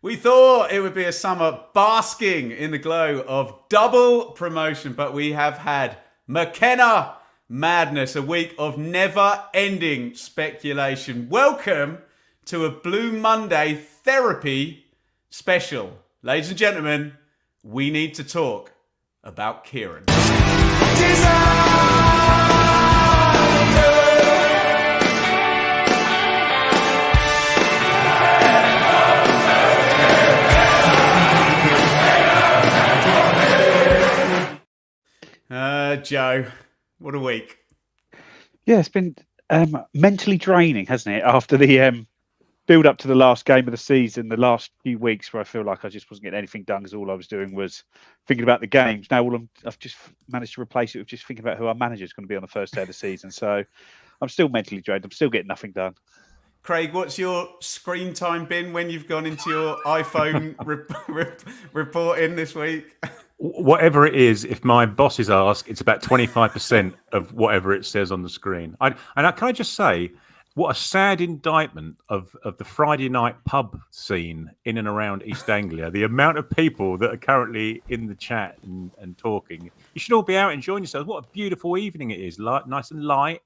We thought it would be a summer basking in the glow of double promotion, but we have had McKenna madness, a week of never-ending speculation. Welcome to a Blue Monday therapy special. Ladies and gentlemen, we need to talk about Kieran. Joe, what a week. Yeah, it's been mentally draining, hasn't it? After the build up to the last game of the season, the last few weeks where I feel like I just wasn't getting anything done because all I was doing was thinking about the games. Now I've just managed to replace it with just thinking about who our manager is going to be on the first day of the season. So I'm still mentally drained. I'm still getting nothing done. Craig, what's your screen time been when you've gone into your iPhone reporting this week? Whatever it is, if my bosses ask, it's about 25% of whatever it says on the screen. Can I just say, what a sad indictment of the Friday night pub scene in and around East Anglia. The amount of people that are currently in the chat and talking. You should all be out enjoying yourselves. What a beautiful evening it is. Nice and light.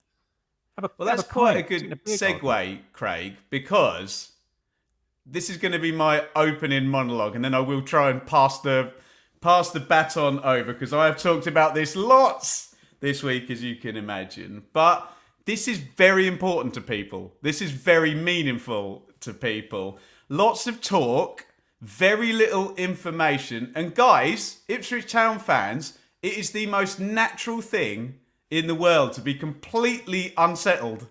That's quite a good segue, Craig, because this is going to be my opening monologue, and then I will try and pass the baton over, because I have talked about this lots this week, as you can imagine. But this is very important to people. This is very meaningful to people. Lots of talk, very little information. And guys, Ipswich Town fans, it is the most natural thing in the world to be completely unsettled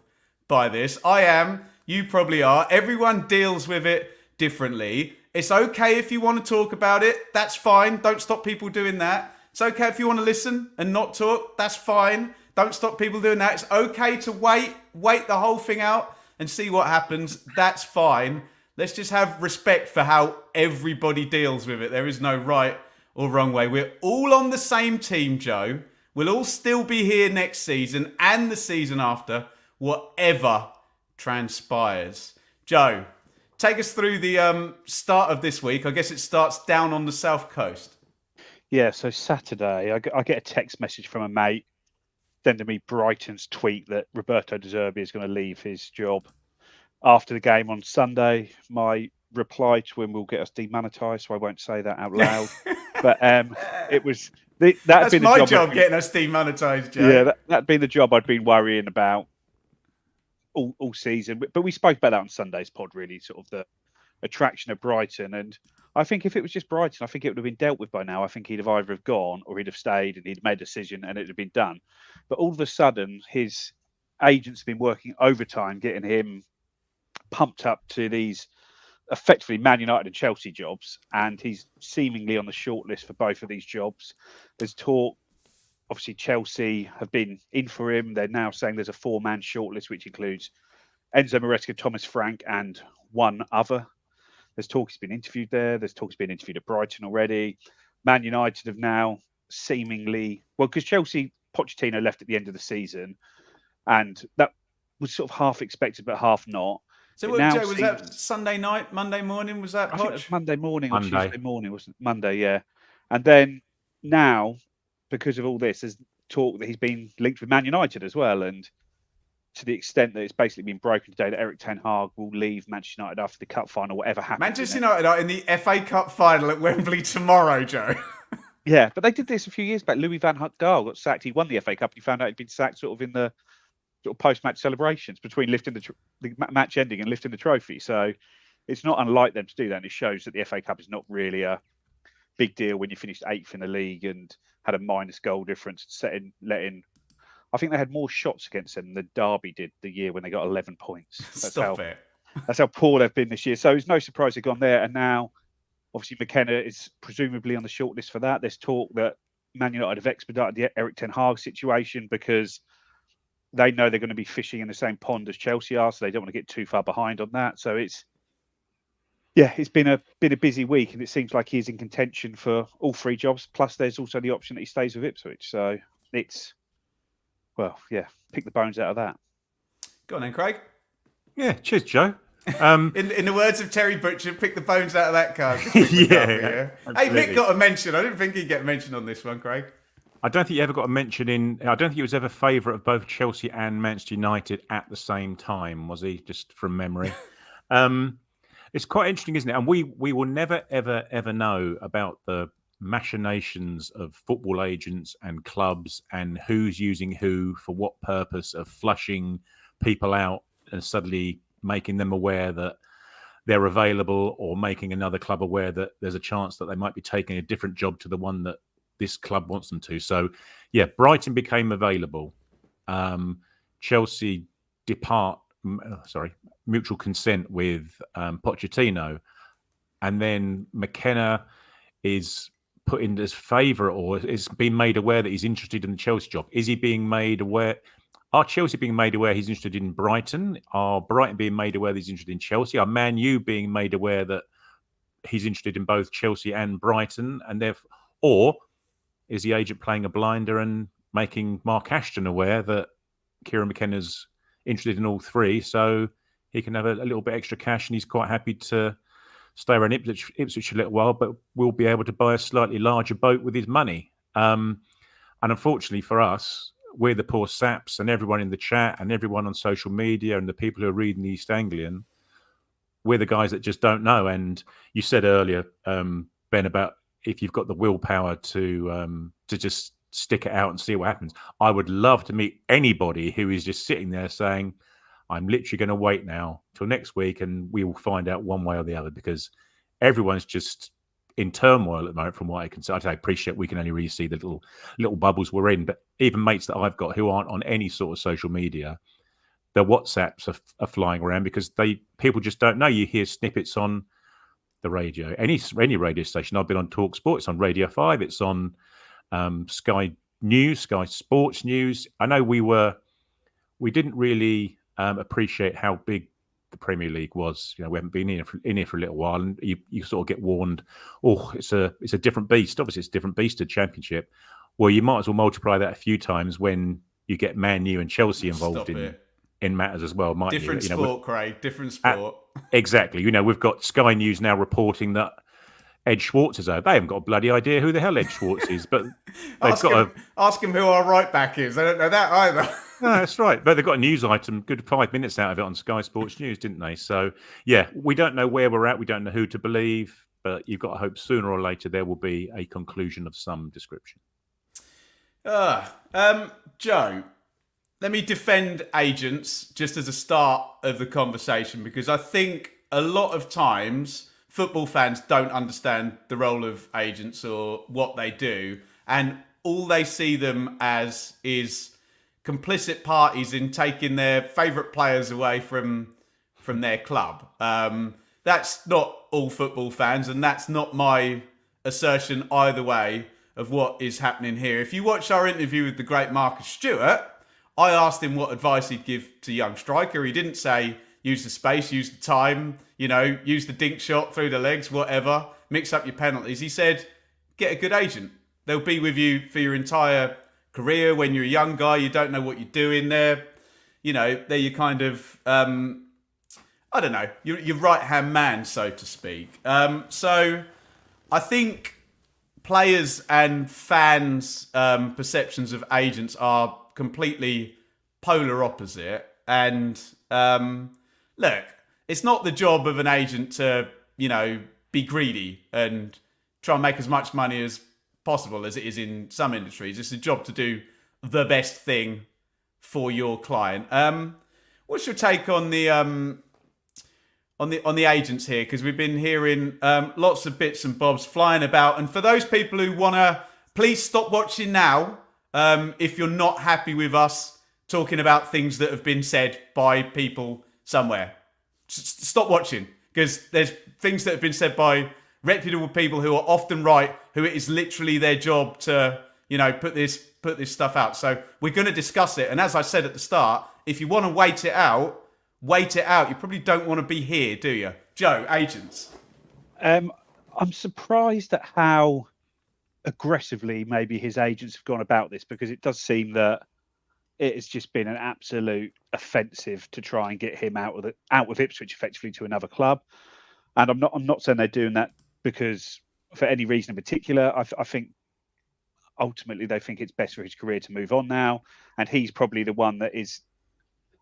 by this. I am. You probably are. Everyone deals with it differently. It's okay if you want to talk about it. That's fine. Don't stop people doing that. It's okay if you want to listen and not talk. That's fine. Don't stop people doing that. It's okay to wait the whole thing out and see what happens. That's fine. Let's just have respect for how everybody deals with it. There is no right or wrong way. We're all on the same team, Joe. We'll all still be here next season and the season after, whatever transpires. Joe, take us through the start of this week. I guess it starts down on the south coast. Yeah, so Saturday, I get a text message from a mate sending me Brighton's tweet that Roberto De Zerbi is going to leave his job after the game on Sunday. My reply to him will get us demonetised, so I won't say that out loud. But it was... That's been my job, getting us demonetised, Joe. Yeah, that'd been the job I'd been worrying about all season. But we spoke about that on Sunday's pod, really, sort of the attraction of Brighton. And I think if it was just Brighton, I think it would have been dealt with by now. I think he'd have either have gone or he'd have stayed and he'd made a decision and it'd have been done. But all of a sudden, his agents have been working overtime, getting him pumped up to these effectively Man United and Chelsea jobs, and he's seemingly on the shortlist for both of these jobs. There's talk, obviously Chelsea have been in for him. They're now saying there's a 4-man shortlist, which includes Enzo Maresca, Thomas Frank, and one other. There's talk he's been interviewed there. There's talk he's been interviewed at Brighton already. Man United have now seemingly, well, because Chelsea, Pochettino left at the end of the season, and that was sort of half expected, but half not. So Joe, was that Sunday night, Monday morning? Was that I think it was Monday morning or Monday. Tuesday morning, wasn't it? Monday, yeah. And then now, because of all this, there's talk that he's been linked with Man United as well. And to the extent that it's basically been broken today that Erik Ten Hag will leave Manchester United after the cup final, whatever happens. Manchester United are in the FA Cup final at Wembley tomorrow, Joe. Yeah, but they did this a few years back. Louis van Gaal got sacked. He won the FA Cup. He found out he'd been sacked sort of in the sort of post-match celebrations between lifting the match ending and lifting the trophy. So it's not unlike them to do that. And it shows that the FA Cup is not really a big deal when you finished 8th in the league and had a minus goal difference, letting. I think they had more shots against them than Derby did the year when they got 11 points. That's how poor they've been this year. So it's no surprise they've gone there. And now, obviously, McKenna is presumably on the shortlist for that. There's talk that Man United have expedited the Erik Ten Hag situation because they know they're going to be fishing in the same pond as Chelsea are, so they don't want to get too far behind on that. So it's been a busy week, and it seems like he's in contention for all 3 jobs. Plus, there's also the option that he stays with Ipswich. So it's, well, yeah, pick the bones out of that. Go on then, Craig. Yeah, cheers, Joe. In the words of Terry Butcher, pick the bones out of that card. Yeah, Hey, Mick got a mention. I didn't think he'd get mentioned on this one, Craig. I don't think he ever got a mention in. I don't think he was ever favourite of both Chelsea and Manchester United at the same time, was he? Just from memory. It's quite interesting, isn't it? And we will never, ever, ever know about the machinations of football agents and clubs and who's using who for what purpose of flushing people out and suddenly making them aware that they're available, or making another club aware that there's a chance that they might be taking a different job to the one that this club wants them to. So, yeah, Brighton became available. Chelsea mutual consent with Pochettino. And then McKenna is put in as favourite, or is being made aware that he's interested in the Chelsea job. Is he being made aware? Are Chelsea being made aware he's interested in Brighton? Are Brighton being made aware that he's interested in Chelsea? Are Man U being made aware that he's interested in both Chelsea and Brighton? And therefore, or is the agent playing a blinder and making Mark Ashton aware that Kieran McKenna's interested in all three, so he can have a little bit extra cash and he's quite happy to stay around Ipswich a little while, but will be able to buy a slightly larger boat with his money. And unfortunately for us, we're the poor saps, and everyone in the chat and everyone on social media and the people who are reading the East Anglian, we're the guys that just don't know. And you said earlier, Ben, about if you've got the willpower to just stick it out and see what happens. I would love to meet anybody who is just sitting there saying, I'm literally going to wait now till next week and we will find out one way or the other, because everyone's just in turmoil at the moment from what I can see. I appreciate we can only really see the little bubbles we're in, but even mates that I've got who aren't on any sort of social media, their WhatsApps are flying around because people just don't know. You hear snippets on the radio, any radio station. I've been on Talk Sport, it's on Radio 5, it's on Sky News, Sky Sports News. I know we didn't really appreciate how big the Premier League was. You know, we haven't been in here for a little while, and you sort of get warned, oh, it's a different beast. Obviously, it's a different beast to Championship. Well, you might as well multiply that a few times when you get Man U and Chelsea involved in matters as well, mightn't you? Different sport, Craig. Different sport. Exactly. You know, we've got Sky News now reporting that Schwartz is over. They haven't got a bloody idea who the hell Ed Schwartz is, but they've ask him who our right back is. They don't know that either. No, that's right. But they've got a news item, good 5 minutes out of it on Sky Sports News, didn't they? So, yeah, we don't know where we're at. We don't know who to believe, but you've got to hope sooner or later there will be a conclusion of some description. Joe, let me defend agents just as a start of the conversation, because I think a lot of times football fans don't understand the role of agents or what they do, and all they see them as is complicit parties in taking their favourite players away from their club. That's not all football fans, and that's not my assertion either way of what is happening here. If you watch our interview with the great Marcus Stewart, I asked him what advice he'd give to young striker. He didn't say use the space, use the time, use the dink shot through the legs, whatever, mix up your penalties. He said, get a good agent. They'll be with you for your entire career. When you're a young guy, you don't know what you're doing there. They're your kind of, I don't know, your right-hand man, so to speak. So I think players and fans' perceptions of agents are completely polar opposite. And look, it's not the job of an agent to, be greedy and try and make as much money as possible as it is in some industries. It's a job to do the best thing for your client. What's your take on the agents here? Because we've been hearing lots of bits and bobs flying about. And for those people who want to, please stop watching now if you're not happy with us talking about things that have been said by people somewhere. Stop watching, because there's things that have been said by reputable people who are often right, who it is literally their job to, put this stuff out. So we're going to discuss it. And as I said at the start, if you want to wait it out. You probably don't want to be here, do you? Joe, agents. I'm surprised at how aggressively maybe his agents have gone about this, because it does seem that it has just been an absolute offensive to try and get him out of Ipswich effectively to another club. And I'm not saying they're doing that because for any reason in particular. I think ultimately they think it's best for his career to move on now, and he's probably the one that is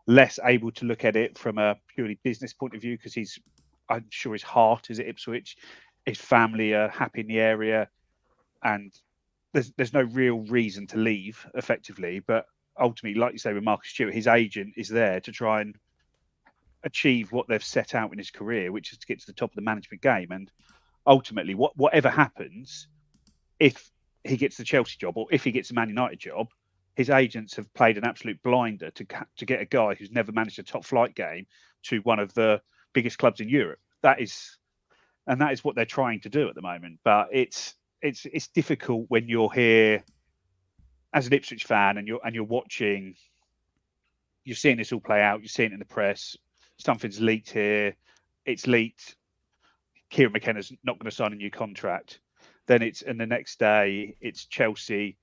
less able to look at it from a purely business point of view, because I'm sure his heart is at Ipswich, his family are happy in the area, and there's no real reason to leave effectively. But ultimately, like you say with Marcus Stewart, his agent is there to try and achieve what they've set out in his career, which is to get to the top of the management game. And ultimately, whatever happens, if he gets the Chelsea job or if he gets the Man United job, his agents have played an absolute blinder to get a guy who's never managed a top flight game to one of the biggest clubs in Europe. That is what they're trying to do at the moment. But it's difficult when you're here as an Ipswich fan and you're watching, you're seeing this all play out, you're seeing it in the press, something's leaked here, it's leaked, Kieran McKenna's not going to sign a new contract. Then and the next day it's Chelsea.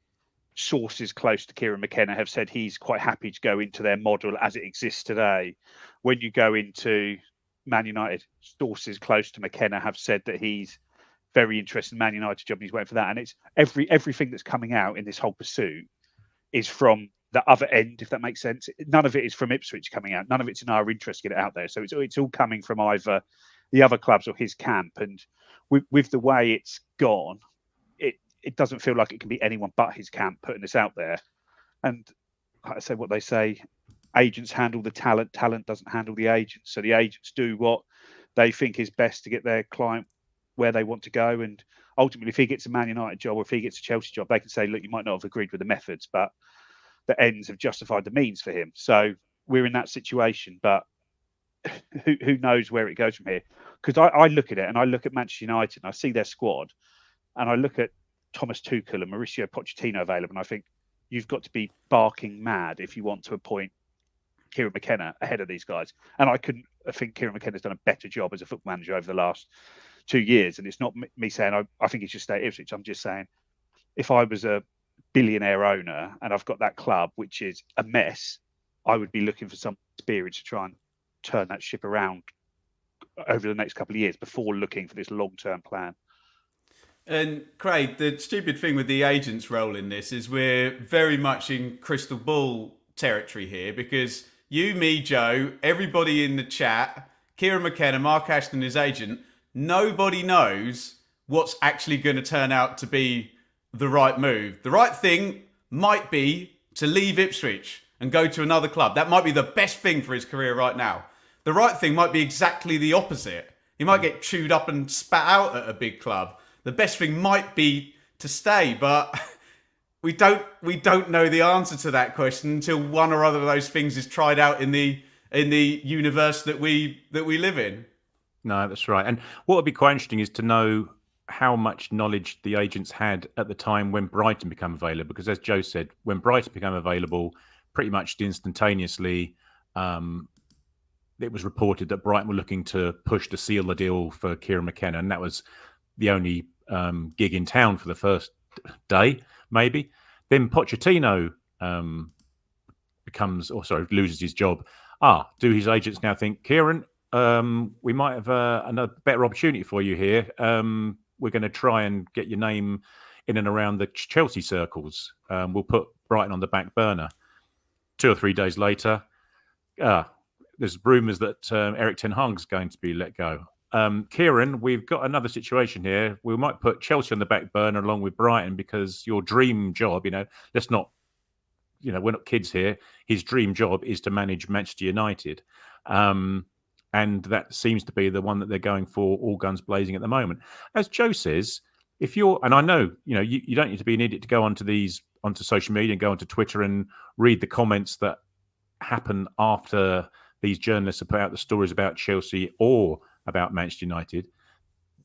Sources close to Kieran McKenna have said he's quite happy to go into their model as it exists today. When you go into Man United, sources close to McKenna have said that he's very interested in Man United job and he's waiting for that. And it's everything that's coming out in this whole pursuit is from the other end, if that makes sense. None of it is from Ipswich coming out. None of it's in our interest to get it out there. So it's all coming from either the other clubs or his camp. And with the way it's gone, it doesn't feel like it can be anyone but his camp putting this out there. And like I say, what they say, agents handle the talent, talent doesn't handle the agents. So the agents do what they think is best to get their client where they want to go. And ultimately, if he gets a Man United job or if he gets a Chelsea job, they can say, look, you might not have agreed with the methods, but the ends have justified the means for him. So we're in that situation, but who knows where it goes from here? Because I look at it and I look at Manchester United and I see their squad and I look at Thomas Tuchel and Mauricio Pochettino available, and I think you've got to be barking mad if you want to appoint Kieran McKenna ahead of these guys. And I think Kieran McKenna's done a better job as a football manager over the last 2 years. And it's not me saying I think he should stay at Ipswich. I'm just saying if I was a billionaire owner and I've got that club, which is a mess, I would be looking for some experience to try and turn that ship around over the next couple of years before looking for this long-term plan. And Craig, the stupid thing with the agent's role in this is we're very much in crystal ball territory here, because you, me, Joe, everybody in the chat, Kieran McKenna, Mark Ashton, his agent, nobody knows what's actually going to turn out to be the right move. The right thing might be to leave Ipswich and go to another club. That might be the best thing for his career right now. The right thing might be exactly the opposite. He might get chewed up and spat out at a big club. The best thing might be to stay, but we don't know the answer to that question until one or other of those things is tried out in the universe that we live in. No, that's right. And what would be quite interesting is to know how much knowledge the agents had at the time when Brighton became available. Because as Joe said, when Brighton became available, pretty much instantaneously, it was reported that Brighton were looking to push to seal the deal for Kieran McKenna, and that was the only gig in town for the first day, maybe. Then Pochettino loses his job. Do his agents now think, Kieran, we might have another better opportunity for you here. We're going to try and get your name in and around the Chelsea circles. We'll put Brighton on the back burner. 2 or 3 days later, there's rumours that Eric Ten Hag's going to be let go. Kieran, we've got another situation here. We might put Chelsea on the back burner along with Brighton, because your dream job, let's not, we're not kids here. His dream job is to manage Manchester United. And that seems to be the one that they're going for, all guns blazing at the moment. As Joe says, and I know, you don't need to be an idiot to go onto social media and go onto Twitter and read the comments that happen after these journalists have put out the stories about Chelsea or about Manchester United.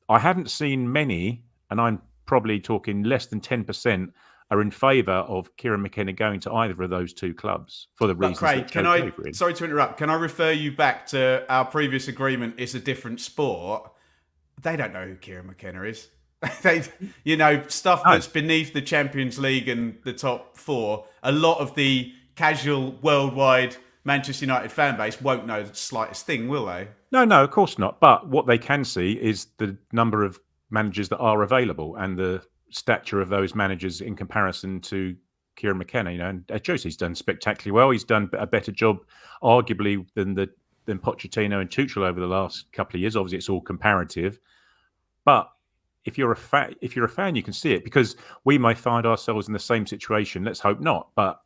I haven't seen many, and I'm probably talking less than 10%, are in favour of Kieran McKenna going to either of those two clubs for the reasons Craig, that Joe gave, really. Sorry to interrupt, can I refer you back to our previous agreement, it's a different sport? They don't know who Kieran McKenna is. Stuff that's beneath the Champions League and the top four, a lot of the casual worldwide Manchester United fan base won't know the slightest thing, will they? No, of course not. But what they can see is the number of managers that are available and the stature of those managers in comparison to Kieran McKenna. And Jose's done spectacularly well. He's done a better job, arguably, than Pochettino and Tuchel over the last couple of years. Obviously, it's all comparative. But if you're a fan, you can see it, because we may find ourselves in the same situation. Let's hope not. But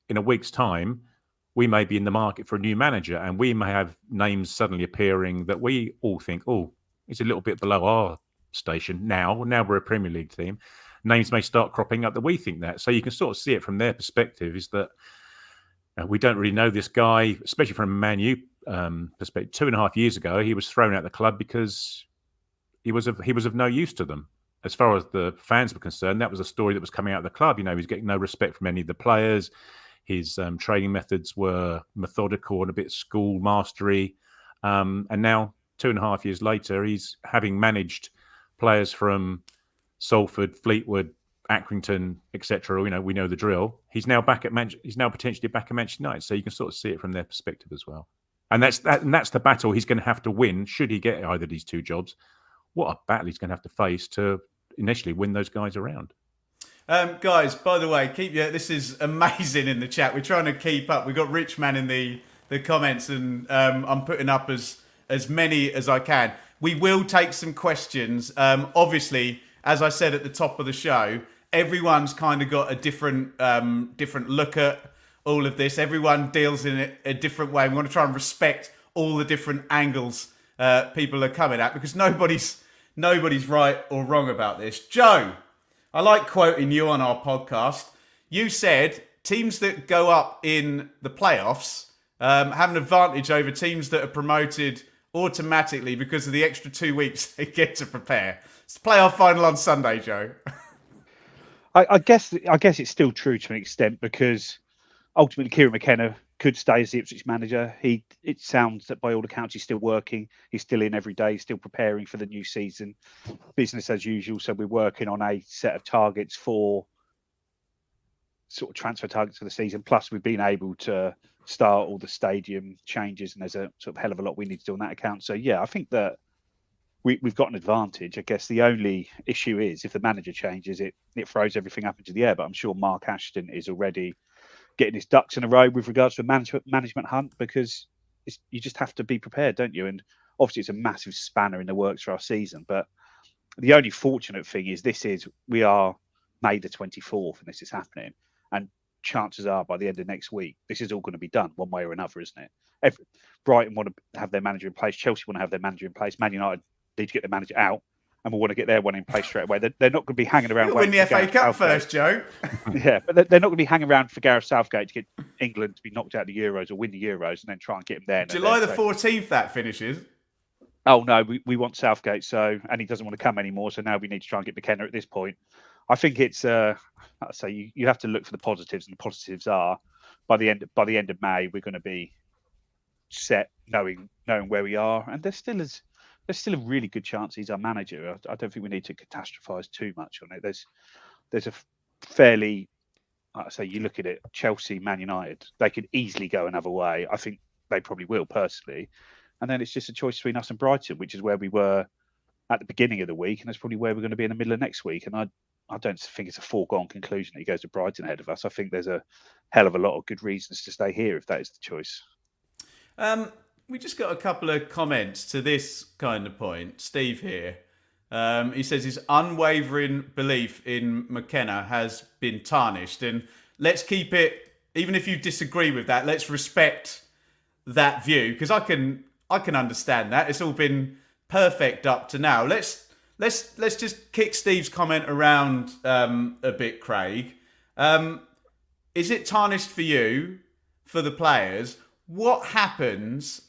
in a week's time, we may be in the market for a new manager, and we may have names suddenly appearing that we all think, oh, it's a little bit below our station now. We're a Premier League team. Names may start cropping up that we think that. So you can sort of see it from their perspective, is that we don't really know this guy, especially from a Man U perspective. 2.5 years ago, he was thrown out of the club because he was of no use to them. As far as the fans were concerned, that was a story that was coming out of the club. He was getting no respect from any of the players. His training methods were methodical and a bit school mastery. And now, 2.5 years later, he's having managed players from Salford, Fleetwood, Accrington, etc. We know the drill. He's now potentially back at Manchester United. So you can sort of see it from their perspective as well. And that's the battle he's going to have to win should he get either of these two jobs. What a battle he's going to have to face to initially win those guys around. Guys, by the way, this is amazing in the chat. We're trying to keep up. We've got Richman in the comments, and I'm putting up as many as I can. We will take some questions. Obviously, as I said at the top of the show, everyone's kind of got a different look at all of this. Everyone deals in it a different way. We want to try and respect all the different angles people are coming at, because nobody's right or wrong about this. Joe, I like quoting you on our podcast. You said teams that go up in the playoffs have an advantage over teams that are promoted automatically because of the extra 2 weeks they get to prepare. It's the playoff final on Sunday, Joe. I guess it's still true to an extent, because ultimately Kieran McKenna could stay as the Ipswich manager. It sounds that by all accounts he's still working. He's still in every day, still preparing for the new season, business as usual. So we're working on a set of targets for sort of transfer targets for the season. Plus we've been able to start all the stadium changes, and there's a sort of hell of a lot we need to do on that account. So yeah, I think that we've got an advantage. I guess the only issue is if the manager changes, it throws everything up into the air. But I'm sure Mark Ashton is already getting his ducks in a row with regards to a management hunt, because you just have to be prepared, don't you? And obviously it's a massive spanner in the works for our season. But the only fortunate thing is we are May the 24th and this is happening. And chances are by the end of next week, this is all going to be done one way or another, isn't it? Brighton want to have their manager in place. Chelsea want to have their manager in place. Man United need to get their manager out, and we want to get their one in place straight away. They're not going to be hanging around. You'll win the FA Cup first, Joe. Yeah, but they're not going to be hanging around for Gareth Southgate to get England to be knocked out of the Euros or win the Euros and then try and get him there. July the 14th, that finishes. Oh, no, we want Southgate, and he doesn't want to come anymore, so now we need to try and get McKenna at this point. I think it's, I say, you have to look for the positives, and the positives are by the end of May, we're going to be set, knowing where we are, and there's still a really good chance he's our manager. I don't think we need to catastrophize too much on it. There's a fairly, like I say, you look at it, Chelsea, Man United, they could easily go another way. I think they probably will personally. And then it's just a choice between us and Brighton, which is where we were at the beginning of the week. And that's probably where we're going to be in the middle of next week. And I don't think it's a foregone conclusion that he goes to Brighton ahead of us. I think there's a hell of a lot of good reasons to stay here if that is the choice. We just got a couple of comments to this kind of point. Steve here. He says his unwavering belief in McKenna has been tarnished. And let's keep it, even if you disagree with that, let's respect that view, because I can understand that. It's all been perfect up to now. Let's just kick Steve's comment around a bit, Craig. Is it tarnished for you, for the players? What happens?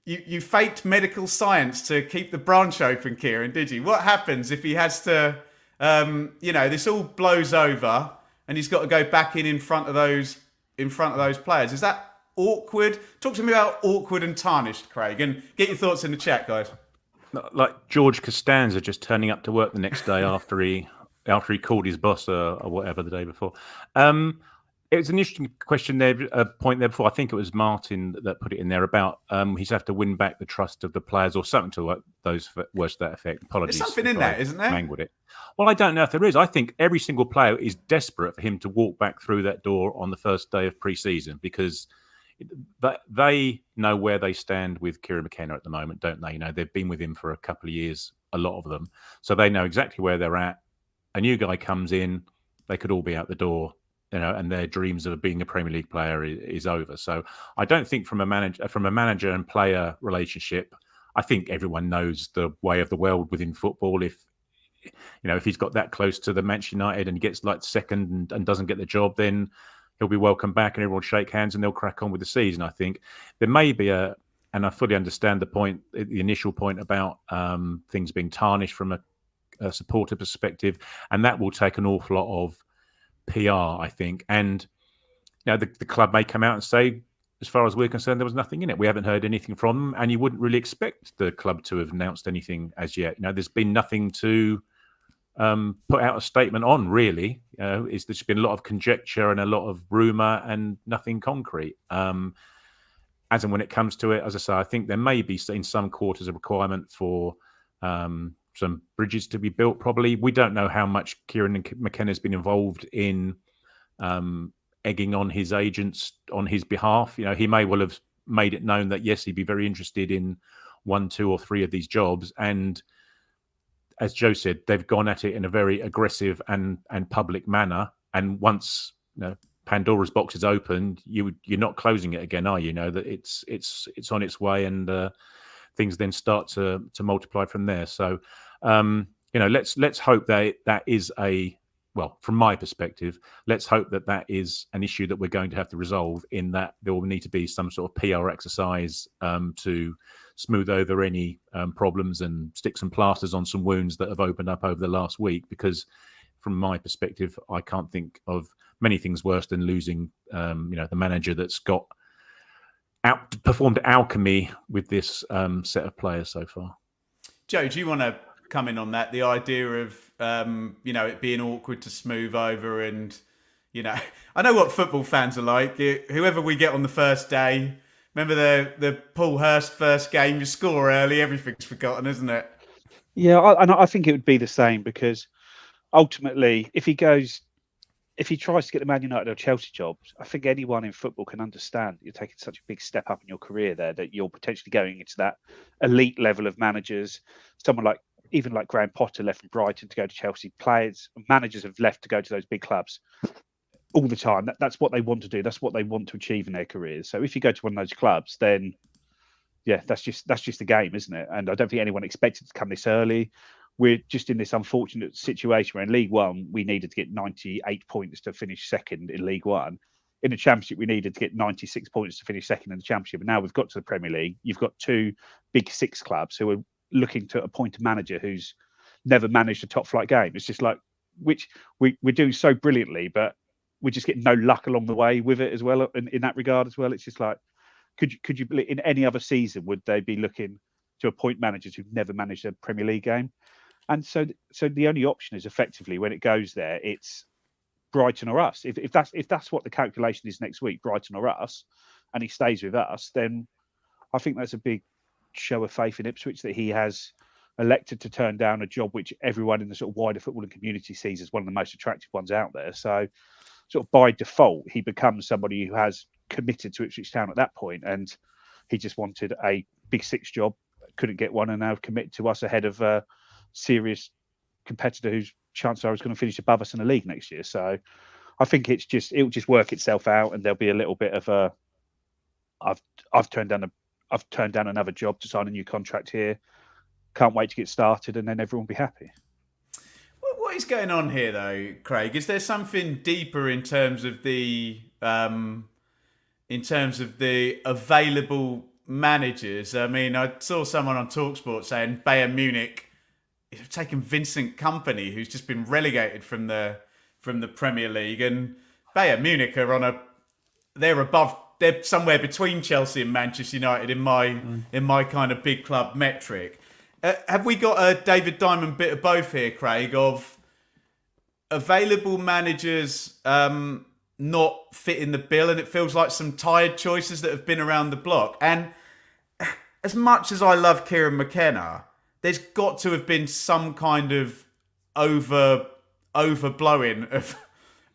You faked medical science to keep the branch open, Kieran, did you? What happens if he has to, this all blows over and he's got to go back in front of those players? Is that awkward? Talk to me about awkward and tarnished, Craig, and get your thoughts in the chat, guys. Like George Costanza just turning up to work the next day after he called his boss or whatever the day before. It was an interesting question there, a point there before. I think it was Martin that put it in there about he's have to win back the trust of the players or something to those words to that effect. Apologies. There's something in that, isn't there? Mangled it. Well, I don't know if there is. I think every single player is desperate for him to walk back through that door on the first day of pre-season because they know where they stand with Kieran McKenna at the moment, don't they? You know, they've been with him for a couple of years, a lot of them. So they know exactly where they're at. A new guy comes in, they could all be out the door. You know, and their dreams of being a Premier League player is over. So I don't think from a manager and player relationship, I think everyone knows the way of the world within football. If he's got that close to the Manchester United and he gets like second and doesn't get the job, then he'll be welcomed back and everyone will shake hands and they'll crack on with the season. I think there may be and I fully understand the initial point about things being tarnished from a supporter perspective, and that will take an awful lot of PR, I think. And the club may come out and say, as far as we're concerned, there was nothing in it. We haven't heard anything from them, and you wouldn't really expect the club to have announced anything as yet. There's been nothing to put out a statement on, really. There's been a lot of conjecture and a lot of rumour and nothing concrete. As and when it comes to it, as I say, I think there may be in some quarters a requirement for some bridges to be built, probably. We don't know how much Kieran McKenna has been involved in egging on his agents on his behalf. He may well have made it known that, yes, he'd be very interested in 1, 2 or 3 of these jobs. And as Joe said, they've gone at it in a very aggressive and public manner. And once Pandora's box is opened, you're not closing it again, are you? That it's on its way, and things then start to multiply from there. So, let's hope that is from my perspective, let's hope that is an issue that we're going to have to resolve, in that there will need to be some sort of PR exercise to smooth over any problems and stick some plasters on some wounds that have opened up over the last week. Because from my perspective, I can't think of many things worse than losing, the manager that's got performed alchemy with this set of players so far. Joe, do you want to come in on that? The idea of it being awkward to smooth over, and I know what football fans are like. Whoever we get on the first day, remember the Paul Hurst first game? You score early, everything's forgotten, isn't it? Yeah, I think it would be the same, because ultimately, if he tries to get the Man United or Chelsea jobs, I think anyone in football can understand you're taking such a big step up in your career there, that you're potentially going into that elite level of managers. Someone like Graham Potter left from Brighton to go to Chelsea. Managers have left to go to those big clubs all the time. That's what they want to do. That's what they want to achieve in their careers. So if you go to one of those clubs, then yeah, that's just the game, isn't it? And I don't think anyone expected to come this early. We're just in this unfortunate situation where in League One, we needed to get 98 points to finish second in League One. In the Championship, we needed to get 96 points to finish second in the Championship. And now we've got to the Premier League. You've got 2 big 6 clubs who are looking to appoint a manager who's never managed a top flight game. It's just like, which we're doing so brilliantly, but we're just getting no luck along the way with it as well. In that regard as well, it's just like, could you in any other season, would they be looking to appoint managers who've never managed a Premier League game? And so the only option is effectively, when it goes there, it's Brighton or us. If that's what the calculation is next week, Brighton or us, and he stays with us, then I think that's a big show of faith in Ipswich that he has elected to turn down a job which everyone in the sort of wider footballing community sees as one of the most attractive ones out there. So sort of by default, he becomes somebody who has committed to Ipswich Town at that point, and he just wanted a big 6 job, couldn't get one, and now committed to us ahead of a serious competitor whose chances are is going to finish above us in the league next year. So I think it'll just work itself out, and there'll be a little bit of a I've turned down another job to sign a new contract here. Can't wait to get started, and then everyone will be happy. What is going on here, though, Craig? Is there something deeper in terms of the available managers? I mean, I saw someone on TalkSport saying Bayern Munich have taken Vincent Kompany, who's just been relegated from the Premier League, and Bayern Munich are they're somewhere between Chelsea and Manchester United in my kind of big club metric. Have we got a David Diamond bit of both here, Craig, of available managers not fitting the bill, and it feels like some tired choices that have been around the block. And as much as I love Kieran McKenna, there's got to have been some kind of overblowing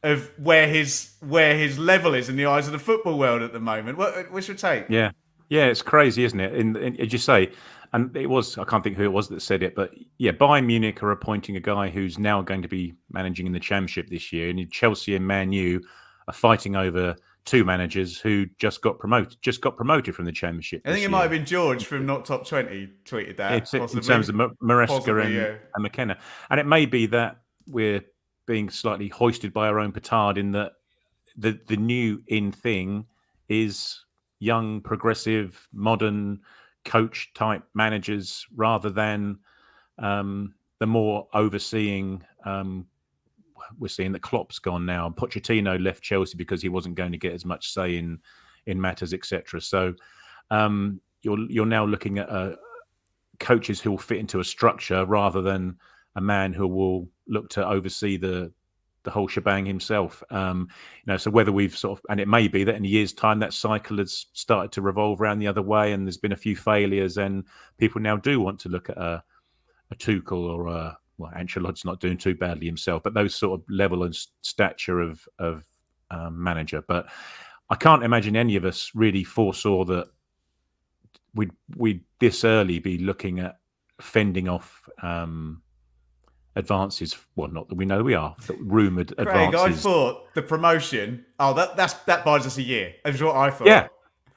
of where his level is in the eyes of the football world at the moment. What's your take? Yeah, it's crazy, isn't it? As you say, and it was, I can't think who it was that said it, but yeah, Bayern Munich are appointing a guy who's now going to be managing in the Championship this year, and Chelsea and Man U are fighting over two managers who just got promoted from the Championship. I think it might have been George from Not Top 20 tweeted that. It's in terms of Maresca and McKenna. And it may be that we're being slightly hoisted by our own petard in that the new in thing is young, progressive, modern coach type managers rather than the more overseeing. We're seeing that Klopp's gone now. Pochettino left Chelsea because he wasn't going to get as much say in matters, etc. So you're now looking at coaches who will fit into a structure rather than a man who will look to oversee the whole shebang himself. So whether we've sort of, and it may be that in a year's time that cycle has started to revolve around the other way, and there's been a few failures, and people now do want to look at a Tuchel or Ancelotti's not doing too badly himself, but those sort of level and stature of manager. But I can't imagine any of us really foresaw that we'd this early be looking at fending off advances. Well, not that we know we are, rumoured advances. Craig, I thought the promotion. Oh, that buys us a year. That's what I thought. Yeah,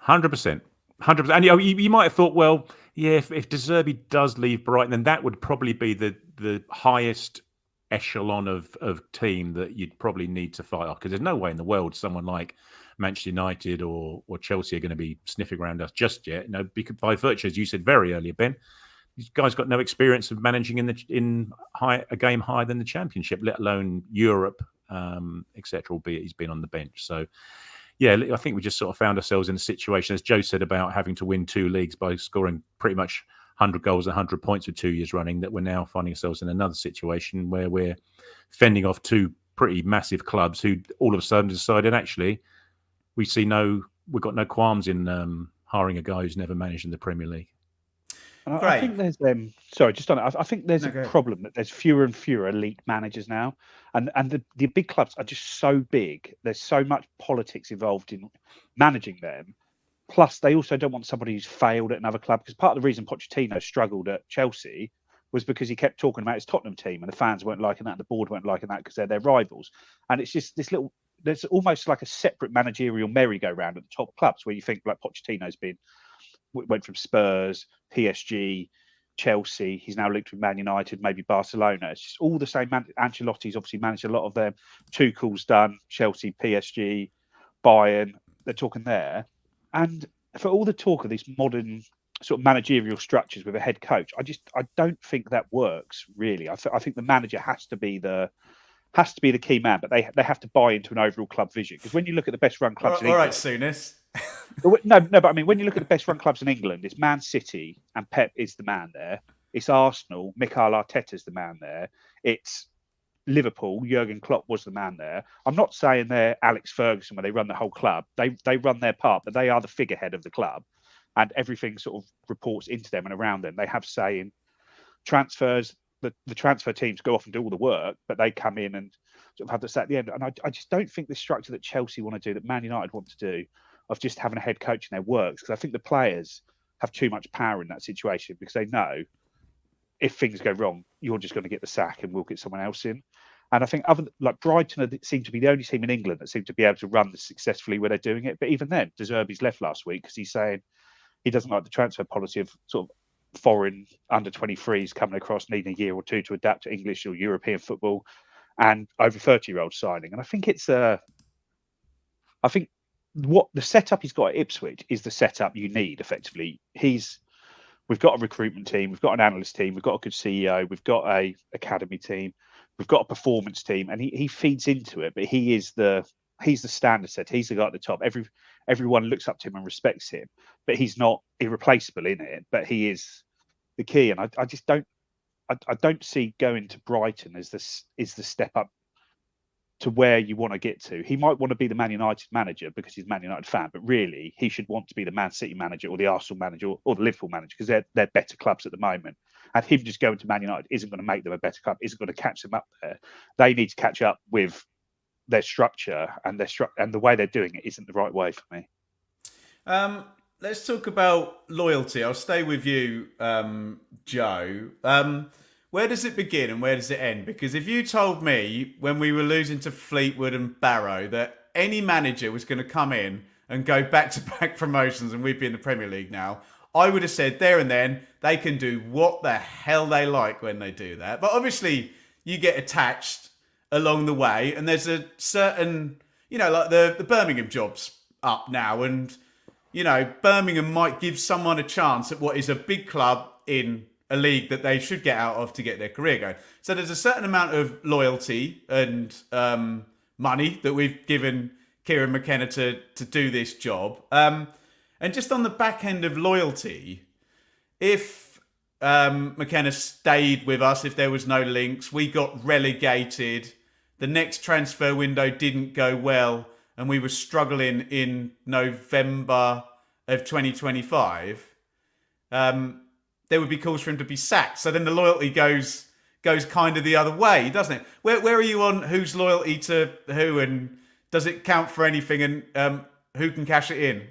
100%. And you might have thought, well, yeah, if De Zerbi does leave Brighton, then that would probably be the highest echelon of team that you'd probably need to fight off, because there's no way in the world someone like Manchester United or Chelsea are going to be sniffing around us just yet. Because by virtue, as you said very earlier, Ben, these guys got no experience of managing in a game higher than the Championship, let alone Europe, etc. Albeit he's been on the bench. So, yeah, I think we just sort of found ourselves in a situation, as Joe said, about having to win two leagues by scoring pretty much 100 goals and 100 points for 2 years running, that we're now finding ourselves in another situation where we're fending off two pretty massive clubs who all of a sudden decided, actually, we've got no qualms in hiring a guy who's never managed in the Premier League. I think there's just on it. I think there's a problem that there's fewer and fewer elite managers now, and the big clubs are just so big. There's so much politics involved in managing them. Plus, they also don't want somebody who's failed at another club, because part of the reason Pochettino struggled at Chelsea was because he kept talking about his Tottenham team, and the fans weren't liking that, and the board weren't liking that because they're their rivals. And it's just there's almost like a separate managerial merry-go-round at the top clubs, where you think like Pochettino's went from Spurs, PSG, Chelsea. He's now linked with Man United, maybe Barcelona. It's just all the same. Ancelotti's obviously managed a lot of them. Tuchel's done Chelsea, PSG, Bayern. They're talking there. And for all the talk of these modern sort of managerial structures with a head coach, I don't think that works really. I think the manager has to be the key man, but they have to buy into an overall club vision. Because when you look at the best run clubs in England, all right, Souness. No, but I mean, when you look at the best run clubs in England, it's Man City, and Pep is the man there. It's Arsenal, Mikel Arteta's the man there. It's Liverpool, Jurgen Klopp was the man there. I'm not saying they're Alex Ferguson where they run the whole club. They run their part, but they are the figurehead of the club, and everything sort of reports into them and around them. They have say in transfers. The transfer teams go off and do all the work, but they come in and sort of have the say at the end. And I just don't think the structure that Chelsea want to do, that Man United want to do, of just having a head coach in there works, because I think the players have too much power in that situation, because they know if things go wrong, you're just going to get the sack and we'll get someone else in. And I think Brighton seem to be the only team in England that seem to be able to run this successfully where they're doing it. But even then, De Zerbi's left last week because he's saying he doesn't like the transfer policy of sort of foreign under 23s coming across, needing a year or two to adapt to English or European football, and over 30-year-olds signing. And I think what the setup he's got at Ipswich is the setup you need effectively. We've got a recruitment team, we've got an analyst team, we've got a good CEO, we've got a academy team, we've got a performance team, and he feeds into it. But he's the standard set. He's the guy at the top. Everyone looks up to him and respects him, but he's not irreplaceable in it. But he is the key, and I just don't see going to Brighton as the step up to where you want to get to. He might want to be the Man United manager because he's a Man United fan, but really he should want to be the Man City manager or the Arsenal manager or the Liverpool manager because they're better clubs at the moment. And him just going to Man United isn't going to make them a better club, isn't going to catch them up there. They need to catch up with their structure, and and the way they're doing it isn't the right way for me. Let's talk about loyalty. I'll stay with you, Joe. Where does it begin and where does it end? Because if you told me when we were losing to Fleetwood and Barrow that any manager was going to come in and go back-to-back promotions and we'd be in the Premier League now, I would have said there and then they can do what the hell they like when they do that. But obviously you get attached along the way, and there's a certain, like the Birmingham job's up now, and Birmingham might give someone a chance at what is a big club in a league that they should get out of to get their career going. So there's a certain amount of loyalty and money that we've given Kieran McKenna to do this job. And just on the back end of loyalty, if McKenna stayed with us, if there was no links, we got relegated, the next transfer window didn't go well, and we were struggling in November of 2025, there would be calls for him to be sacked. So then the loyalty goes kind of the other way, doesn't it? Where are you on who's loyalty to who, and does it count for anything, and who can cash it in?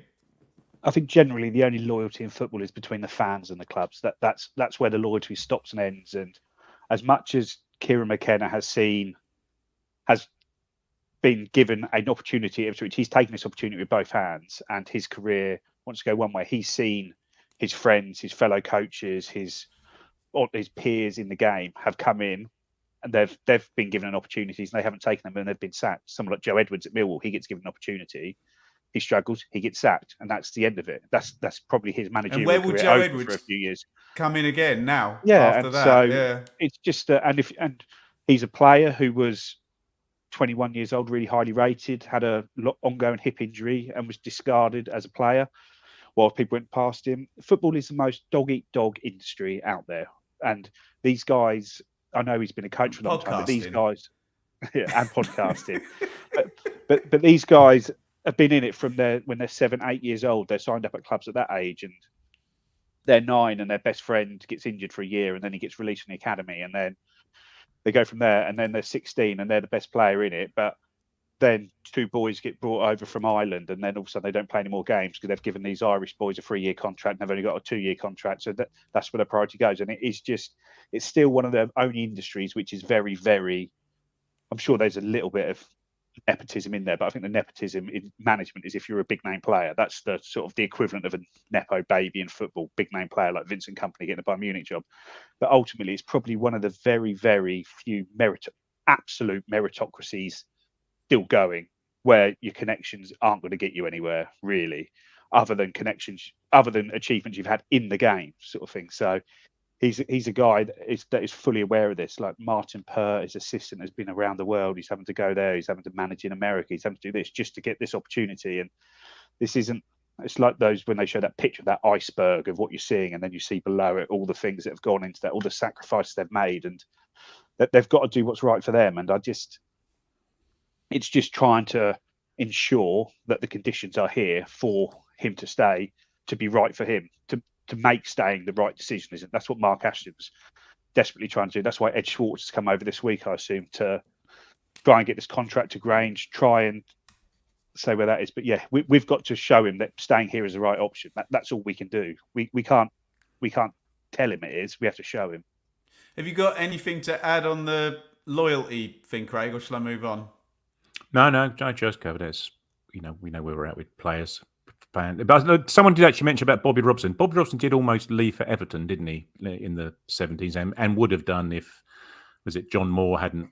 I think generally the only loyalty in football is between the fans and the clubs. That's where the loyalty stops and ends. And as much as Kieran McKenna has been given an opportunity at Ipswich, he's taken this opportunity with both hands, and his career wants to go one way. He's seen his friends, his fellow coaches, his peers in the game have come in, and they've been given an opportunities, and they haven't taken them, and they've been sacked. Someone like Joe Edwards at Millwall, he gets given an opportunity, he struggles, he gets sacked, and that's the end of it. That's probably his managerial career. And where will Joe Edwards for a few years come in again now? Yeah, after and that, so yeah. It's just and he's a player who was 21 years old, really highly rated, had a ongoing hip injury, and was discarded as a player while people went past him. Football is the most dog-eat-dog industry out there, and these guys, I know he's been a coach for a long time, but these guys, yeah, and podcasting, but these guys have been in it from when they're 7, 8 years old. They're signed up at clubs at that age, and they're 9, and their best friend gets injured for a year, and then he gets released from the academy, and then they go from there, and then they're 16 and they're the best player in it. But then 2 boys get brought over from Ireland, and then all of a sudden they don't play any more games because they've given these Irish boys a 3-year contract and they've only got a 2-year contract. So that's where the priority goes. And it's still one of the only industries which is very, very, I'm sure there's a little bit of nepotism in there, but I think the nepotism in management is if you're a big name player. That's the sort of the equivalent of a nepo baby in football, big name player like Vincent Kompany getting a Bayern Munich job. But ultimately, it's probably one of the very, very few absolute meritocracies still going, where your connections aren't going to get you anywhere really, other than achievements you've had in the game, sort of thing. So he's a guy that is fully aware of this. Like Martin Pert, his assistant, has been around the world. He's having to go there. He's having to manage in America. He's having to do this just to get this opportunity. And this isn't. It's like those when they show that picture of that iceberg of what you're seeing, and then you see below it all the things that have gone into that, all the sacrifices they've made, and that they've got to do what's right for them. And it's just trying to ensure that the conditions are here for him to stay, to be right for him, to make staying the right decision. Isn't that's what Mark Ashley was desperately trying to do. That's why Ed Schwartz has come over this week, I assume, to try and get this contract to Grange, try and say where that is. But yeah, we've got to show him that staying here is the right option. That's all we can do. We can't tell him it is. We have to show him. Have you got anything to add on the loyalty thing, Craig, or shall I move on? No, I just covered it. We know where we're at with players. But someone did actually mention about Bobby Robson. Bobby Robson did almost leave for Everton, didn't he, in the 70s, and would have done if, was it John Moore hadn't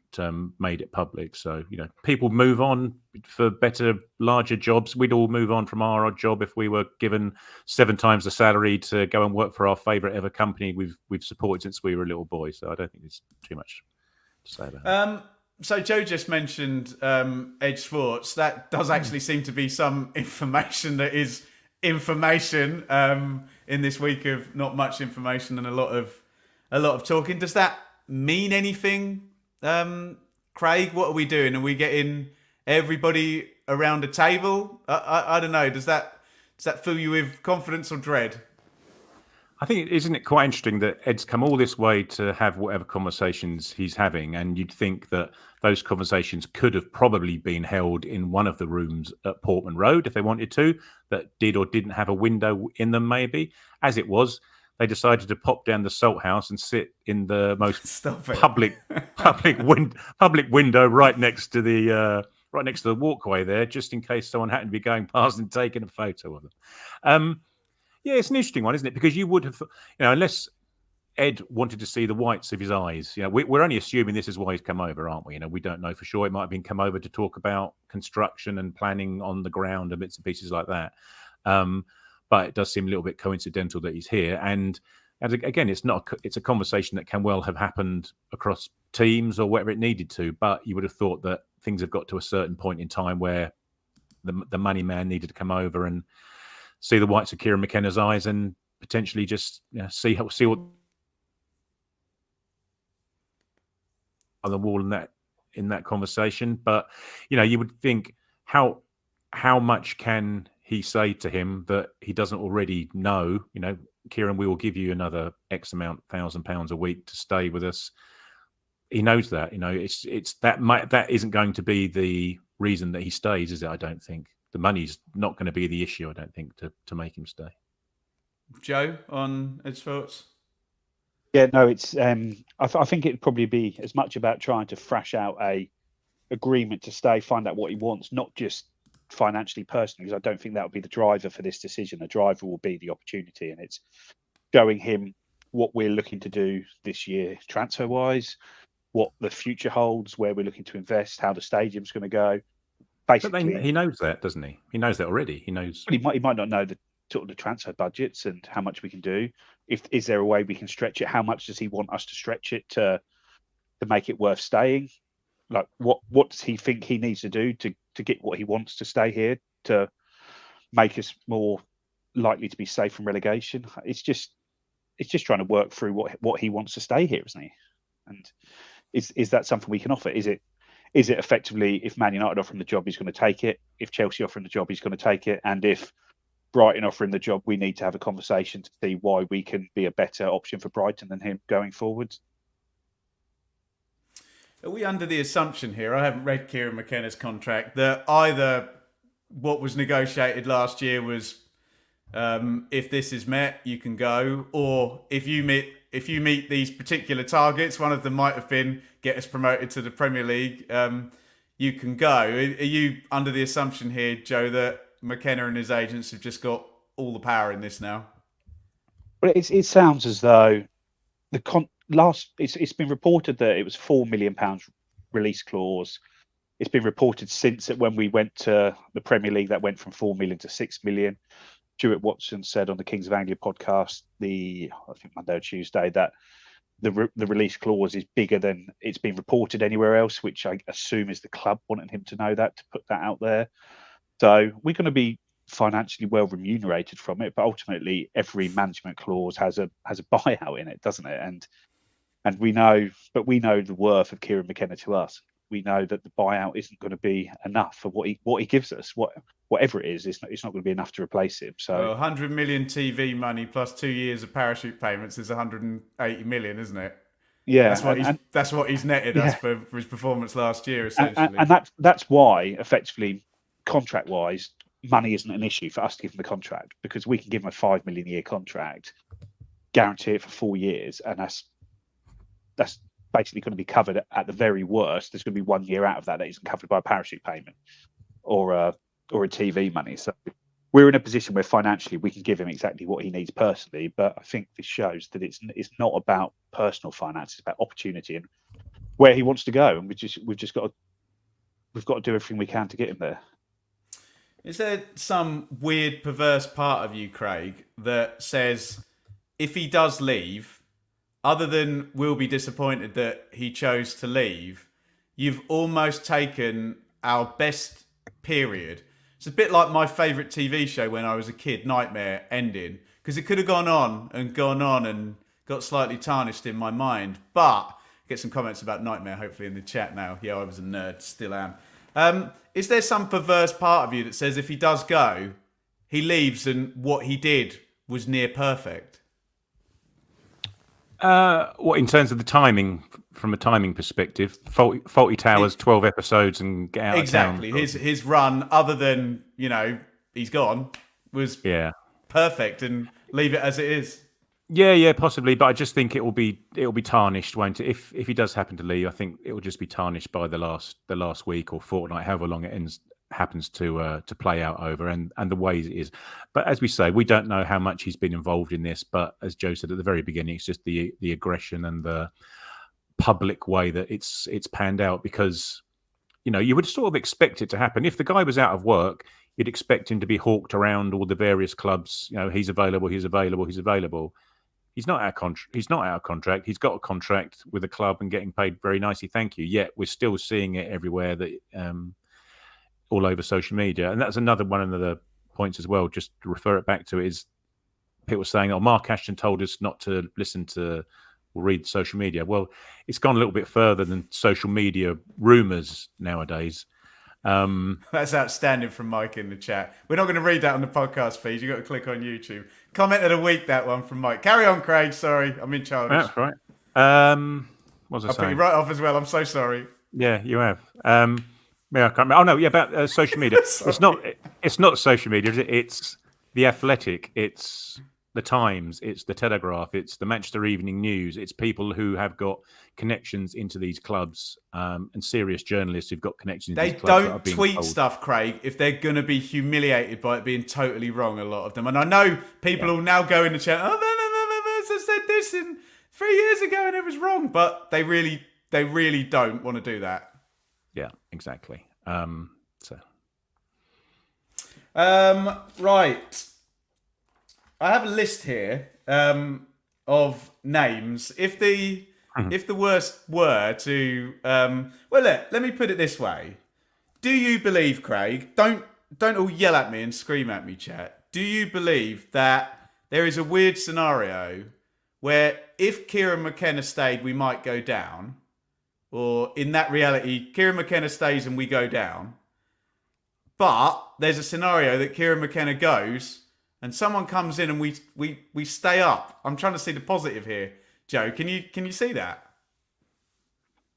made it public. So, people move on for better, larger jobs. We'd all move on from our odd job if we were given 7 times the salary to go and work for our favourite ever company we've supported since we were a little boy. So I don't think there's too much to say about that. So Joe just mentioned Ed Schwartz. That does actually seem to be some information that is information in this week of not much information and a lot of talking. Does that mean anything, Craig, what are we doing? Are we getting everybody around a table? I don't know. Does that fill you with confidence or dread? I think, isn't it quite interesting that Ed's come all this way to have whatever conversations he's having, and you'd think that those conversations could have probably been held in one of the rooms at Portman Road if they wanted to, that did or didn't have a window in them, maybe. As it was, they decided to pop down the Salt House and sit in the most public window right next to the walkway there, just in case someone happened to be going past and taking a photo of them. Yeah, it's an interesting one, isn't it? Because you would have, unless Ed wanted to see the whites of his eyes, we're only assuming this is why he's come over, aren't we? We don't know for sure. It might have been come over to talk about construction and planning on the ground and bits and pieces like that. But it does seem a little bit coincidental that he's here. And again, it's a conversation that can well have happened across teams or whatever it needed to. But you would have thought that things have got to a certain point in time where the money man needed to come over and see the whites of Kieran McKenna's eyes and potentially just see what on the wall in that conversation. But you would think how much can he say to him that he doesn't already know? Kieran, we will give you another X amount, £1,000 a week to stay with us. He knows that. It's that isn't going to be the reason that he stays, is it? I don't think. The money's not going to be the issue, I don't think, to make him stay. Joe, on Ed's thoughts? Yeah, no, it's. I think it'd probably be as much about trying to thrash out a agreement to stay, find out what he wants, not just financially, personally, because I don't think that would be the driver for this decision. The driver will be the opportunity, and it's showing him what we're looking to do this year, transfer-wise, what the future holds, where we're looking to invest, how the stadium's going to go. Basically, but he knows that, doesn't he? He knows that already. He knows. Well, he might not know the transfer budgets and how much we can do. Is there a way we can stretch it? How much does he want us to stretch it to make it worth staying? Like, what does he think he needs to do to get what he wants to stay here, to make us more likely to be safe from relegation? It's just trying to work through what he wants to stay here, isn't he? And is that something we can offer? Is it effectively, if Man United offer him the job, he's going to take it? If Chelsea offer him the job, he's going to take it? And if Brighton offer him the job, we need to have a conversation to see why we can be a better option for Brighton than him going forward. Are we under the assumption here, I haven't read Kieran McKenna's contract, that either what was negotiated last year was if this is met, you can go, or if you meet these particular targets, one of them might have been get us promoted to the Premier League, you can go. Are you under the assumption here, Joe, that McKenna and his agents have just got all the power in this now? Well, it sounds as though it's been reported that it was £4 million release clause. It's been reported since that when we went to the Premier League, that went from 4 million to 6 million. Stuart Watson said on the Kings of Anglia podcast, I think Monday or Tuesday, that the release clause is bigger than it's been reported anywhere else, which I assume is the club wanting him to know that, to put that out there. So we're going to be financially well remunerated from it, but ultimately every management clause has a buyout in it, doesn't it? And we know the worth of Kieran McKenna to us. We know that the buyout isn't going to be enough for what he gives us. Whatever it is, it's not going to be enough to replace him. So 100 million TV money plus 2 years of parachute payments is 180 million, isn't it? Yeah, that's what he's netted us for his performance last year, essentially. And that's why, effectively, contract-wise, money isn't an issue for us to give him the contract, because we can give him a £5 million a year contract, guarantee it for 4 years, and that's basically going to be covered at the very worst. There's going to be 1 year out of that isn't covered by a parachute payment or a TV money. So we're in a position where financially we can give him exactly what he needs personally. But I think this shows that it's not about personal finance; it's about opportunity and where he wants to go. And we've got to do everything we can to get him there. Is there some weird, perverse part of you, Craig, that says if he does leave, other than we'll be disappointed that he chose to leave, you've almost taken our best period? It's a bit like my favourite TV show when I was a kid, Nightmare, ending, because it could have gone on and got slightly tarnished in my mind. But get some comments about Nightmare, hopefully, in the chat now. Yeah, I was a nerd, still am. Is there some perverse part of you that says if he does go, he leaves and what he did was near perfect? What in terms of the timing, from a timing perspective, Faulty Towers, 12 episodes and get out exactly. of town. His run, other than, he's gone, was perfect, and leave it as it is. Yeah, possibly, but I just think it will be tarnished, won't it? If he does happen to leave, I think it will just be tarnished by the last week or fortnight, however long it happens to play out over, and the ways it is. But as we say, we don't know how much he's been involved in this. But as Joe said at the very beginning, it's just the aggression and the public way that it's panned out, because you would sort of expect it to happen. If the guy was out of work, you'd expect him to be hawked around all the various clubs. He's available. He's not out of contract. He's got a contract with a club and getting paid very nicely. Thank you. Yet we're still seeing it everywhere, that all over social media. And that's another one of the points as well. Just to refer it back to, is people saying, "Oh, Mark Ashton told us not to listen to or read social media." Well, it's gone a little bit further than social media rumours nowadays. That's outstanding from Mike in the chat. We're not going to read that on the podcast feed. You've got to click on YouTube. Comment of the week, that one from Mike. Carry on, Craig. Sorry, I'm in charge. That's right. What was I saying? I put you right off as well. I'm so sorry. Yeah, you have. I can't remember. Oh no, yeah, about social media. It's not social media. It's The Athletic. It's the Times. It's the Telegraph. It's the Manchester Evening News. It's people who have got connections into these clubs, and serious journalists who've got connections. They into these clubs don't tweet stuff, Craig, if they're going to be humiliated by it being totally wrong. A lot of them, and I know people will now go in the chat. Oh, no, I said this 3 years ago and it was wrong, but they really don't want to do that. Yeah, exactly. Right. I have a list here of names. If the worst were to let me put it this way. Do you believe, Craig? Don't all yell at me and scream at me, chat. Do you believe that there is a weird scenario where if Kieran McKenna stayed, we might go down? Or in that reality, Kieran McKenna stays and we go down. But there's a scenario that Kieran McKenna goes and someone comes in and we stay up. I'm trying to see the positive here. Joe, can you see that?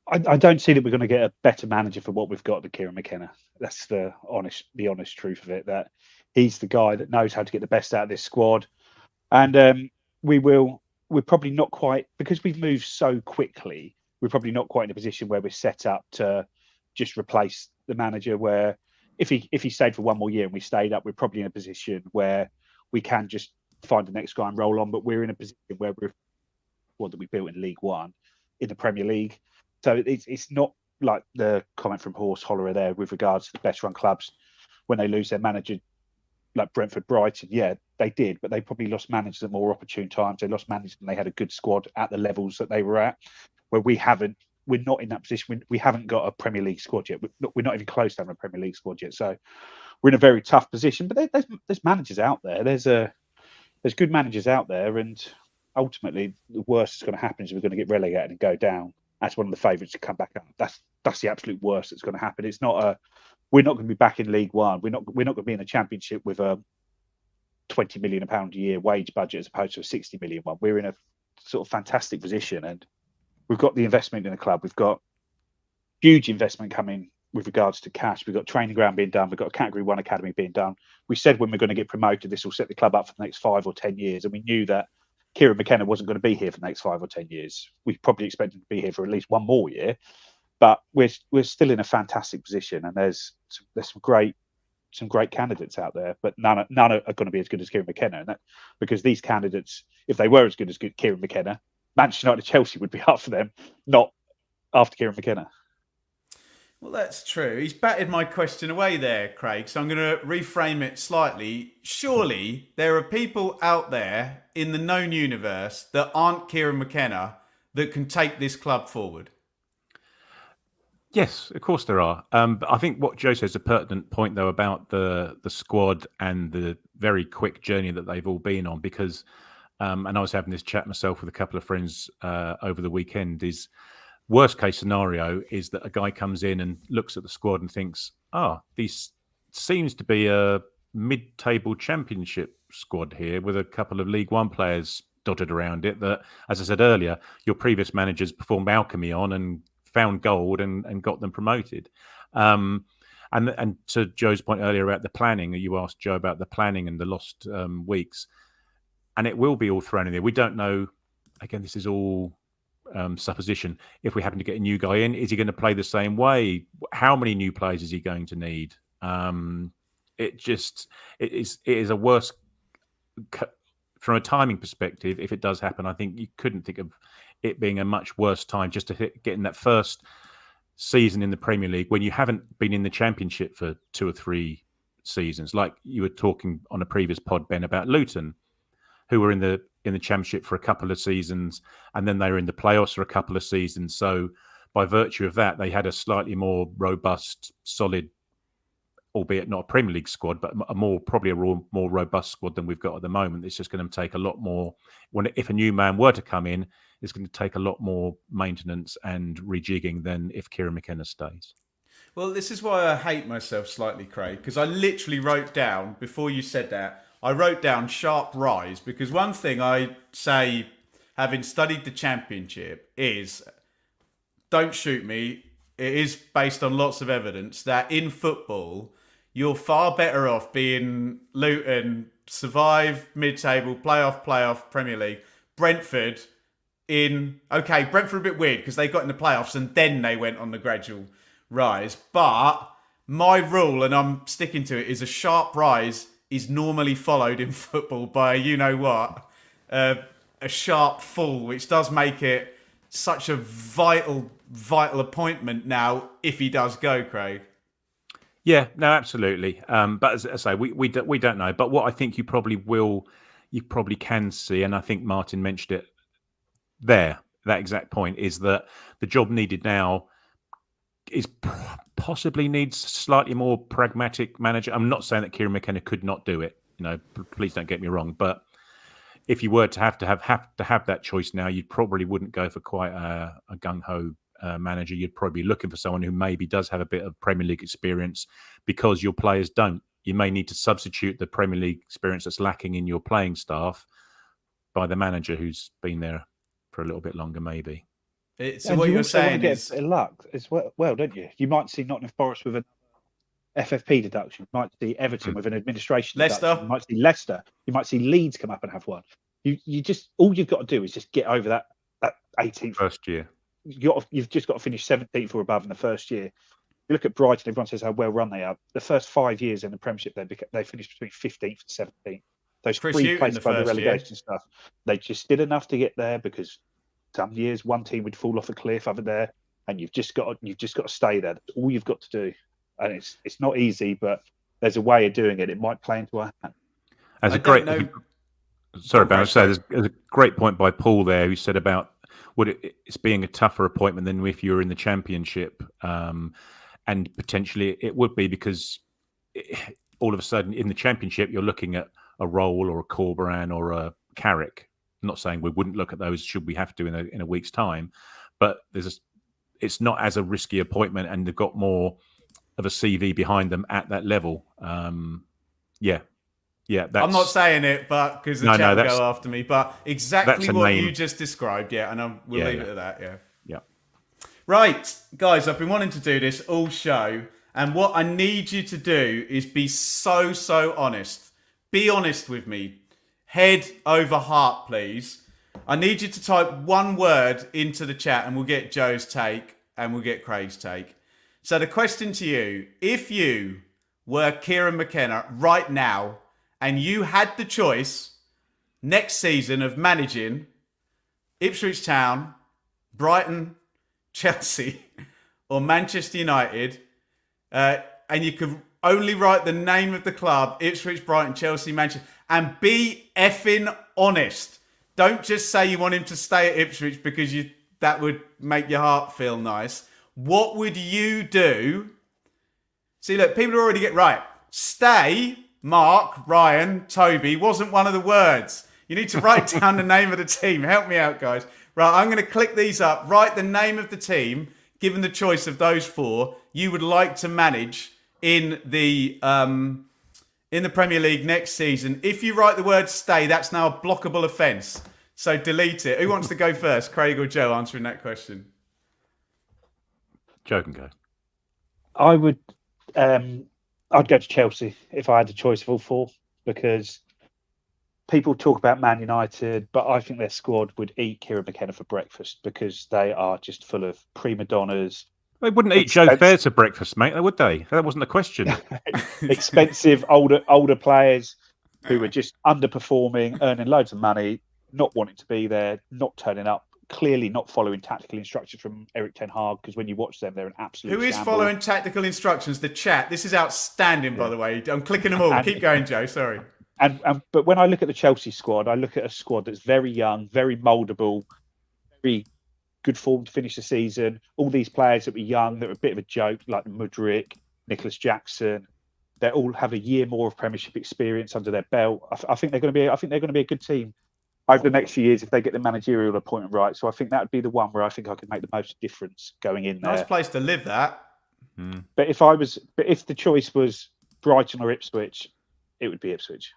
I don't see that we're going to get a better manager for what we've got than Kieran McKenna. That's the honest truth of it. That he's the guy that knows how to get the best out of this squad, and we're probably not quite, because we've moved so quickly. We're probably not quite in a position where we're set up to just replace the manager. Where if he stayed for one more year and we stayed up, we're probably in a position where we can just find the next guy and roll on. But we're in a position where that we built in League One, in the Premier League. So it's not like the comment from Horse Hollerer there with regards to the best run clubs when they lose their manager, like Brentford, Brighton. Yeah, they did, but they probably lost managers at more opportune times. They lost managers and they had a good squad at the levels that they were at, where we haven't. We're not in that position. We haven't got a Premier League squad yet. We're not even close to having a Premier League squad yet. So we're in a very tough position. But there's managers out there. There's good managers out there, and ultimately the worst that's going to happen is we're going to get relegated and go down. That's one of the favourites to come back up. That's the absolute worst that's going to happen. It's not we're not going to be back in League One. We're not going to be in a championship with a £20 million a year wage budget as opposed to a £60 million one. We're in a sort of fantastic position, and we've got the investment in the club. We've got huge investment coming with regards to cash. We've got training ground being done. We've got a Category 1 academy being done. We said when we're going to get promoted, this will set the club up for the next 5 or 10 years. And we knew that Kieran McKenna wasn't going to be here for the next 5 or 10 years. We probably expected him to be here for at least one more year. But we're still in a fantastic position. And there's some great candidates out there, but none are going to be as good as Kieran McKenna. And because these candidates, if they were as good as Kieran McKenna, Manchester United, Chelsea would be after them, not after Kieran McKenna. Well, that's true. He's batted my question away there, Craig. So I'm going to reframe it slightly. Surely there are people out there in the known universe that aren't Kieran McKenna that can take this club forward. Yes, of course there are. But I think what Joe says is a pertinent point, though, about the squad and the very quick journey that they've all been on. Because, and I was having this chat myself with a couple of friends over the weekend, is worst case scenario is that a guy comes in and looks at the squad and thinks, this seems to be a mid-table championship squad here with a couple of League One players dotted around it that, as I said earlier, your previous managers performed alchemy on and found gold and got them promoted. And to Joe's point earlier about the planning, you asked Joe about the planning and the lost weeks, and it will be all thrown in there. We don't know. Again, this is all supposition. If we happen to get a new guy in, is he going to play the same way? How many new players is he going to need? It is a worse. From a timing perspective, if it does happen, I think you couldn't think of it being a much worse time just to get in that first season in the Premier League when you haven't been in the Championship for 2 or 3 seasons. Like you were talking on a previous pod, Ben, about Luton, who were in the Championship for a couple of seasons, and then they were in the playoffs for a couple of seasons. So by virtue of that, they had a slightly more robust, solid, albeit not a Premier League squad, but probably a more robust squad than we've got at the moment. It's just going to take a lot more. If a new man were to come in, it's going to take a lot more maintenance and rejigging than if Kieran McKenna stays. Well, this is why I hate myself slightly, Craig, because I literally wrote down, before you said that, I wrote down sharp rise, because one thing I say, having studied the Championship, is, don't shoot me, it is based on lots of evidence that in football, you're far better off being Luton, survive mid-table, playoff, Premier League, Brentford Brentford a bit weird because they got in the playoffs and then they went on the gradual rise. But my rule, and I'm sticking to it, is a sharp rise is normally followed in football by a sharp fall, which does make it such a vital appointment now if he does go, Craig. Yeah, no, absolutely. But as I say, we don't know. But what I think you probably can see, and I think Martin mentioned it there, that exact point, is that the job needed now is possibly needs slightly more pragmatic manager. I'm not saying that Kieran McKenna could not do it. Please don't get me wrong. But if you were to have that choice now, you probably wouldn't go for quite a gung-ho manager. You'd probably be looking for someone who maybe does have a bit of Premier League experience, because your players don't. You may need to substitute the Premier League experience that's lacking in your playing staff by the manager who's been there for a little bit longer, maybe. So what you're saying is, get a bit of luck as well, don't you? You might see Nottingham Forest with an FFP deduction. You might see Everton with an administration deduction. You might see Leicester. You might see Leeds come up and have one. You just, all you've got to do is just get over that 18th first year. You've just got to finish 17th or above in the first year. You look at Brighton, everyone says how well run they are. The first 5 years in the Premiership, they finished between 15th and 17th. Those three places by the relegation stuff, they just did enough to get there, because some years one team would fall off a cliff over there, and you've just got to stay there. That's all you've got to do, and it's not easy, but there's a way of doing it. It might play into our hand. Sorry, Ben. I say there's a great point by Paul there, who said about it's being a tougher appointment than if you were in the Championship, and potentially it would be, because all of a sudden in the Championship you're looking at a Roll or a Corberan or a Carrick. I'm not saying we wouldn't look at those should we have to in a week's time, but it's not as a risky appointment, and they've got more of a CV behind them at that level. Yeah, I'm not saying it, but because the chat will go after me. But exactly what you just described, and we'll leave it at that. Yeah. Right, guys, I've been wanting to do this all show, and what I need you to do is be so honest. Be honest with me. Head over heart, please. I need you to type one word into the chat, and we'll get Joe's take, and we'll get Craig's take. So the question to you: if you were Kieran McKenna right now, and you had the choice next season of managing Ipswich Town, Brighton, Chelsea, or Manchester United, and you could only write the name of the club, Ipswich, Brighton, Chelsea, Manchester, and be effing honest. Don't just say you want him to stay at Ipswich because that would make your heart feel nice. What would you do? See, look, people already get right. Stay, Mark, Ryan, Toby, wasn't one of the words. You need to write down the name of the team. Help me out, guys. Right, I'm going to click these up. Write the name of the team, given the choice of those four, you would like to manage in the Premier League next season. If you write the word stay, that's now a blockable offence. So delete it. Who wants to go first, Craig or Joe, answering that question? Joe can go. I would. I'd go to Chelsea if I had the choice of all four, because people talk about Man United, but I think their squad would eat Kieran McKenna for breakfast, because they are just full of prima donnas. They wouldn't eat Joe Fair to breakfast, mate, would they? That wasn't the question. Expensive older players who are just underperforming, earning loads of money, not wanting to be there, not turning up, clearly not following tactical instructions from Eric Ten Hag, because when you watch them, they're an absolute Who is shambles. following tactical instructions? The chat. This is outstanding, by the way. I'm clicking them all. Keep going, Joe. Sorry. But when I look at the Chelsea squad, I look at a squad that's very young, very mouldable, very good form to finish the season. All these players that were young, that were a bit of a joke, like Mudryk, Nicholas Jackson, they all have a year more of Premiership experience under their belt. I think they're going to be. I think they're going to be a good team over the next few years if they get the managerial appointment right. So I think that would be the one where I think I could make the most difference going in there. Nice place to live, that. But if the choice was Brighton or Ipswich, it would be Ipswich.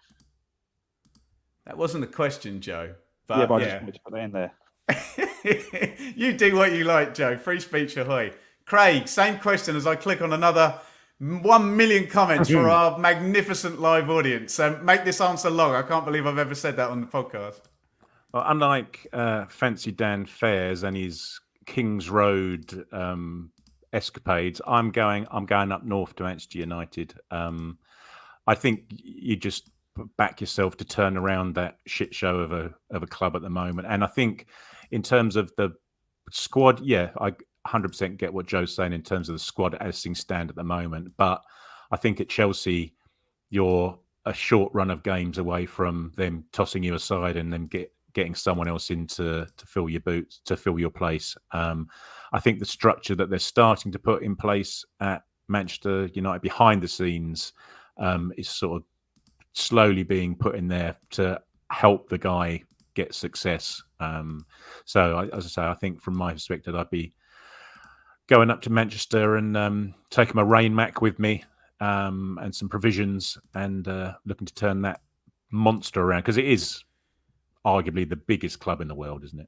That wasn't the question, Joe. But yeah, but I just wanted to put that in there. You do what you like, Joe. Free speech ahoy. Craig, same question as I click on another 1 million comments for our magnificent live audience. Make this answer long. I can't believe I've ever said that on the podcast. Well, unlike Fancy Dan Fairs and his Kings Road escapades, I'm going up north to Manchester United. I think you just back yourself to turn around that shit show of a club at the moment. And I think in terms of the squad, yeah, I 100% get what Joe's saying in terms of the squad as things stand at the moment. But I think at Chelsea, you're a short run of games away from them tossing you aside and then getting someone else in to fill your boots, to fill your place. I think the structure that they're starting to put in place at Manchester United behind the scenes is sort of slowly being put in there to help the guy get success. So, as I say, I think from my perspective, I'd be going up to Manchester and taking my rain Mac with me and some provisions and looking to turn that monster around, because it is arguably the biggest club in the world, isn't it?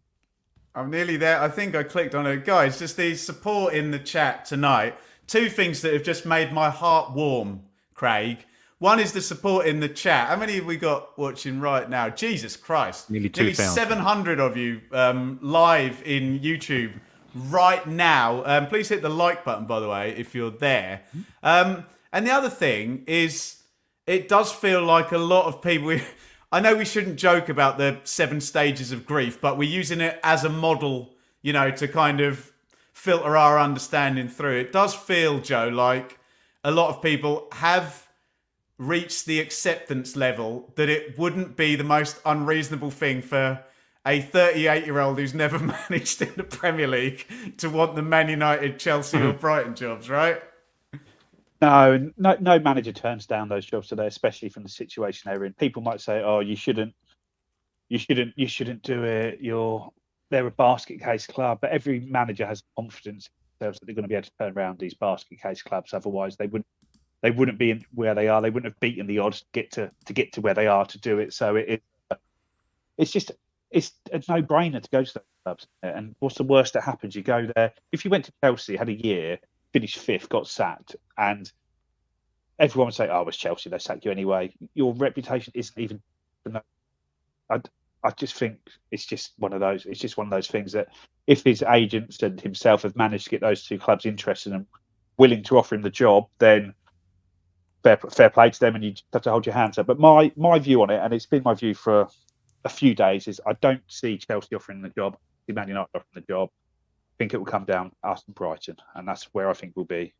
I'm nearly there. I think I clicked on it. Guys, just the support in the chat tonight. Two things that have just made my heart warm, Craig. One is the support in the chat. How many have we got watching right now? Jesus Christ. Nearly 2,000. 700 of you live in YouTube right now. Please hit the like button, by the way, if you're there. And the other thing is, it does feel like a lot of people... I know we shouldn't joke about the 7 stages of grief, but we're using it as a model, you know, to kind of filter our understanding through. It does feel, Joe, like a lot of people have reached the acceptance level that it wouldn't be the most unreasonable thing for a 38-year-old who's never managed in the Premier League to want the Man United, Chelsea or Brighton jobs, right? No manager turns down those jobs today, especially from the situation they're in. People might say, "Oh, you shouldn't do it. They're a basket case club," but every manager has confidence in themselves that they're going to be able to turn around these basket case clubs. Otherwise, they wouldn't be where they are. They wouldn't have beaten the odds to get to where they are to do it. So it's a no-brainer to go to those clubs. And what's the worst that happens? You go there. If you went to Chelsea, had a year, finished 5th, got sacked, and everyone would say, "Oh, it's Chelsea. They sack you anyway." Your reputation isn't even. I just think it's just one of those. It's just one of those things that if his agents and himself have managed to get those two clubs interested and willing to offer him the job, then fair play to them, and you just have to hold your hands up. But my view on it, and it's been my view for a few days, is I don't see Chelsea offering the job, the Man United offering the job. I think it will come down us and Brighton, and that's where I think we'll be.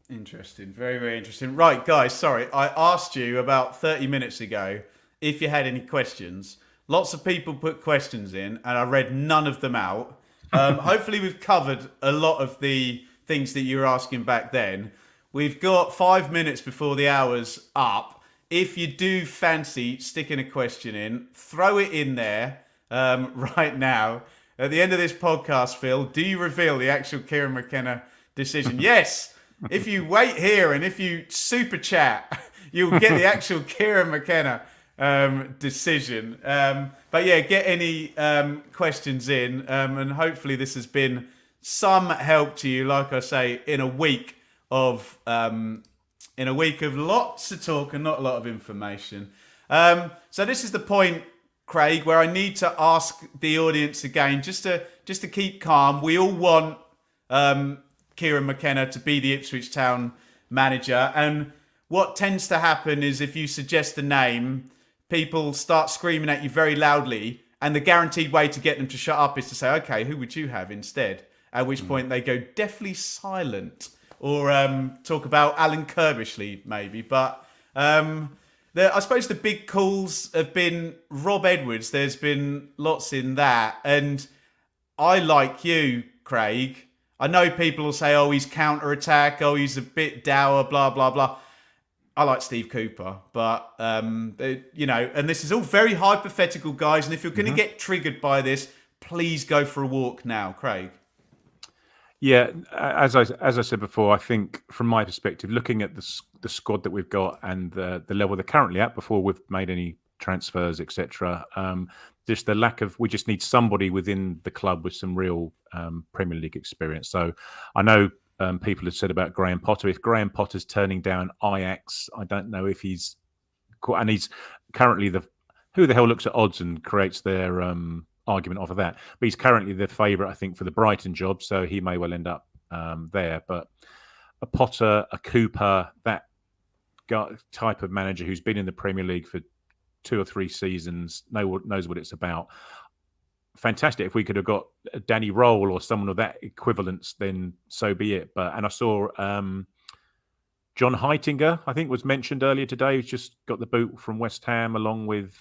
Interesting. Very, very interesting. Right, guys, sorry. I asked you about 30 minutes ago if you had any questions. Lots of people put questions in, and I read none of them out. Hopefully we've covered a lot of the things that you were asking back then. We've got 5 minutes before the hour's up. If you do fancy sticking a question in, throw it in there. right now. At the end of this podcast, Phil, do you reveal the actual Kieran McKenna decision? Yes. If you wait here and if you super chat, you'll get the actual Kieran McKenna decision. But yeah, get any questions in, and hopefully this has been some help to you. Like I say, in a week of lots to talk and not a lot of information. So this is the point, Craig, where I need to ask the audience again, just to keep calm. We all want Kieran McKenna to be the Ipswich Town manager, and what tends to happen is if you suggest a name, people start screaming at you very loudly, and the guaranteed way to get them to shut up is to say, okay, who would you have instead? At which point they go deathly silent, or talk about Alan Kirbishley maybe. But I suppose the big calls have been Rob Edwards. There's been lots in that. And I, like you, Craig, I know people will say, oh, he's counter-attack, oh, he's a bit dour, blah, blah, blah. I like Steve Cooper, but, and this is all very hypothetical, guys. And if you're going to get triggered by this, please go for a walk now, Craig. Yeah, as I said before, I think from my perspective, looking at the squad that we've got and the level they're currently at before we've made any transfers, etc., just the lack of, we just need somebody within the club with some real Premier League experience. So I know people have said about Graham Potter. If Graham Potter's turning down Ajax, I don't know if he's currently who the hell looks at odds and creates their argument off of that. But he's currently the favourite, I think, for the Brighton job, so he may well end up there. But a Potter, a Cooper, that type of manager who's been in the Premier League for 2 or 3 seasons, knows what it's about. Fantastic. If we could have got Danny Roll or someone of that equivalence, then so be it. And I saw John Heitinger, I think, was mentioned earlier today, who's just got the boot from West Ham, along with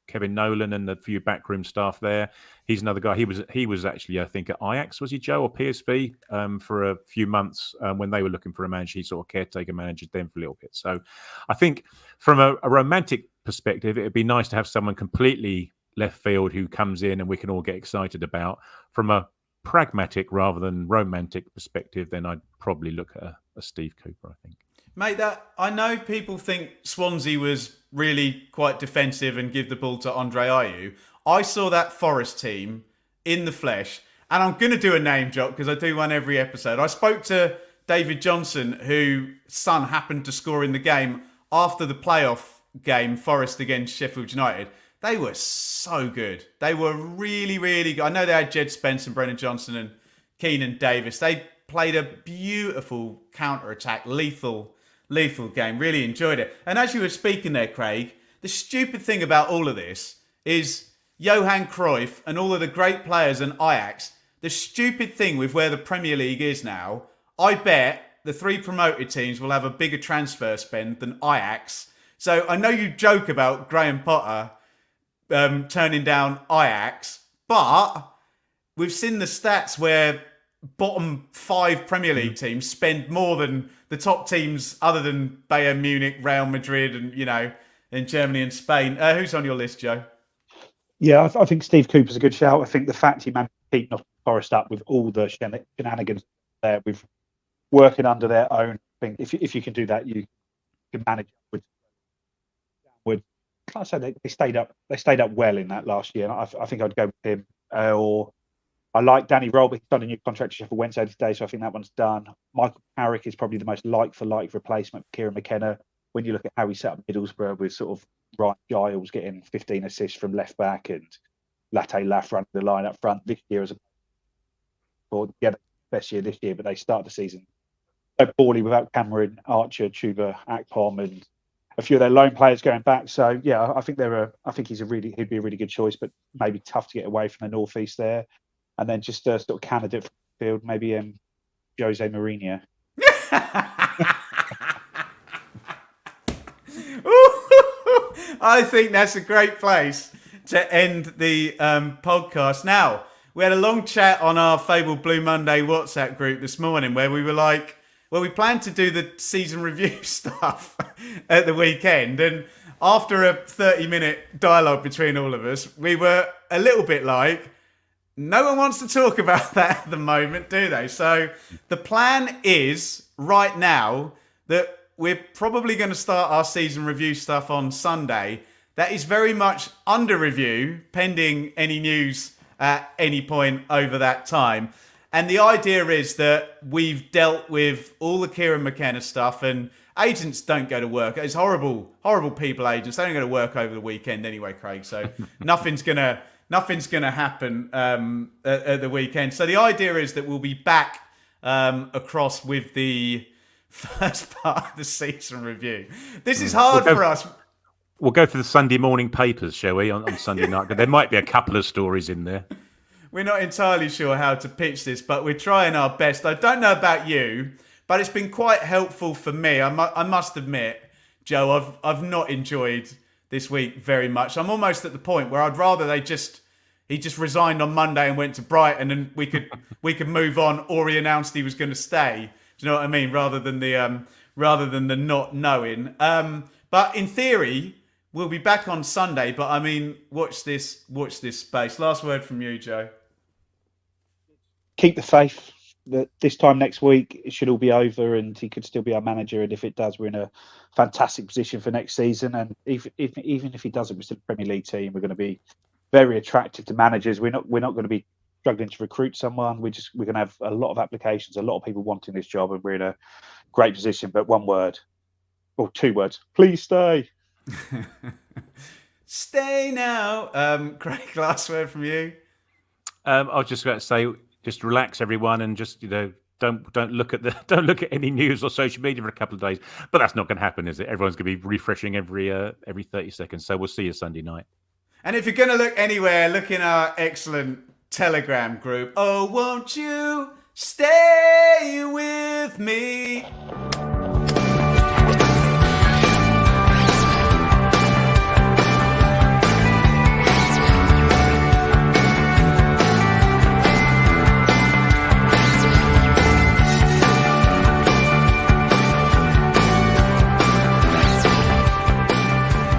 Kevin Nolan and a few backroom staff there. He's another guy. He was actually, I think, at Ajax, was he, Joe, or PSV for a few months when they were looking for a manager. He sort of caretaker managed them for a little bit. So I think from a romantic perspective, it would be nice to have someone completely left field who comes in and we can all get excited about. From a pragmatic rather than romantic perspective, then I'd probably look at a Steve Cooper, I think. Mate, I know people think Swansea was really quite defensive and give the ball to Andre Ayew. I saw that Forest team in the flesh, and I'm going to do a name drop because I do one every episode. I spoke to David Johnson, whose son happened to score in the game after the playoff game, Forest against Sheffield United. They were so good. They were really, really good. I know they had Jed Spence and Brennan Johnson and Keenan Davis. They played a beautiful counter-attack, lethal game. Really enjoyed it. And as you were speaking there, Craig, the stupid thing about all of this is Johan Cruyff and all of the great players in Ajax. The stupid thing with where the Premier League is now, I bet the 3 promoted teams will have a bigger transfer spend than Ajax. So I know you joke about Graham Potter turning down Ajax, but we've seen the stats where bottom 5 Premier League teams spend more than the top teams other than Bayern Munich, Real Madrid, and in Germany and Spain. Who's on your list, Joe? Yeah, I think Steve Cooper's a good shout. I think the fact he managed to keep Forest up with all the shenanigans there, with working under their own thing. If you can do that, you can manage with. I say they stayed up. They stayed up well in that last year. And I think I'd go with him. Or I like Danny Roll, but he's done a new contract to Sheffield Wednesday today, so I think that one's done. Michael Carrick is probably the most like-for-like replacement for Kieran McKenna. When you look at how he set up Middlesbrough with sort of Ryan Giles getting 15 assists from left back and Latte Laff running the line up front this year best year this year, but they start the season so poorly without Cameron, Archer, Chuba, Akpom, and a few of their loan players going back. So yeah, I think he'd be a really good choice, but maybe tough to get away from the northeast there. And then just sort of candidate for the field, maybe Jose Mourinho. I think that's a great place to end the podcast. Now, we had a long chat on our fabled Blue Monday WhatsApp group this morning where we were like, Well, we planned to do the season review stuff at the weekend, and after a 30-minute dialogue between all of us, we were a little bit like, no one wants to talk about that at the moment, do they? So the plan is right now that we're probably going to start our season review stuff on Sunday. That is very much under review, pending any news at any point over that time. And the idea is that we've dealt with all the Kieran McKenna stuff, and agents don't go to work. It's horrible, horrible people, agents. They don't go to work over the weekend anyway, Craig. So nothing's gonna happen at the weekend. So the idea is that we'll be back across with the first part of the season review. This is hard for us. We'll go for the Sunday morning papers, shall we, on Sunday night? There might be a couple of stories in there. We're not entirely sure how to pitch this, but we're trying our best. I don't know about you, but it's been quite helpful for me. I must admit, Joe, I've not enjoyed this week very much. I'm almost at the point where I'd rather he just resigned on Monday and went to Brighton, and we could move on, or he announced he was going to stay. Do you know what I mean? Rather than the not knowing. But in theory, we'll be back on Sunday. But I mean, watch this space. Last word from you, Joe. Keep the faith that this time next week it should all be over and he could still be our manager. And if it does, we're in a fantastic position for next season. And even if he doesn't, we're still a Premier League team. We're going to be very attractive to managers. We're not going to be struggling to recruit someone. We're going to have a lot of applications, a lot of people wanting this job, and we're in a great position. But one word, or two words: please stay. Stay now. Craig, last word from you. I was just about to say, just relax, everyone, and just don't look at any news or social media for a couple of days. But that's not going to happen, is it? Everyone's going to be refreshing every 30 seconds. So we'll see you Sunday night. And if you're going to look anywhere, look in our excellent Telegram group. Oh, won't you stay with me?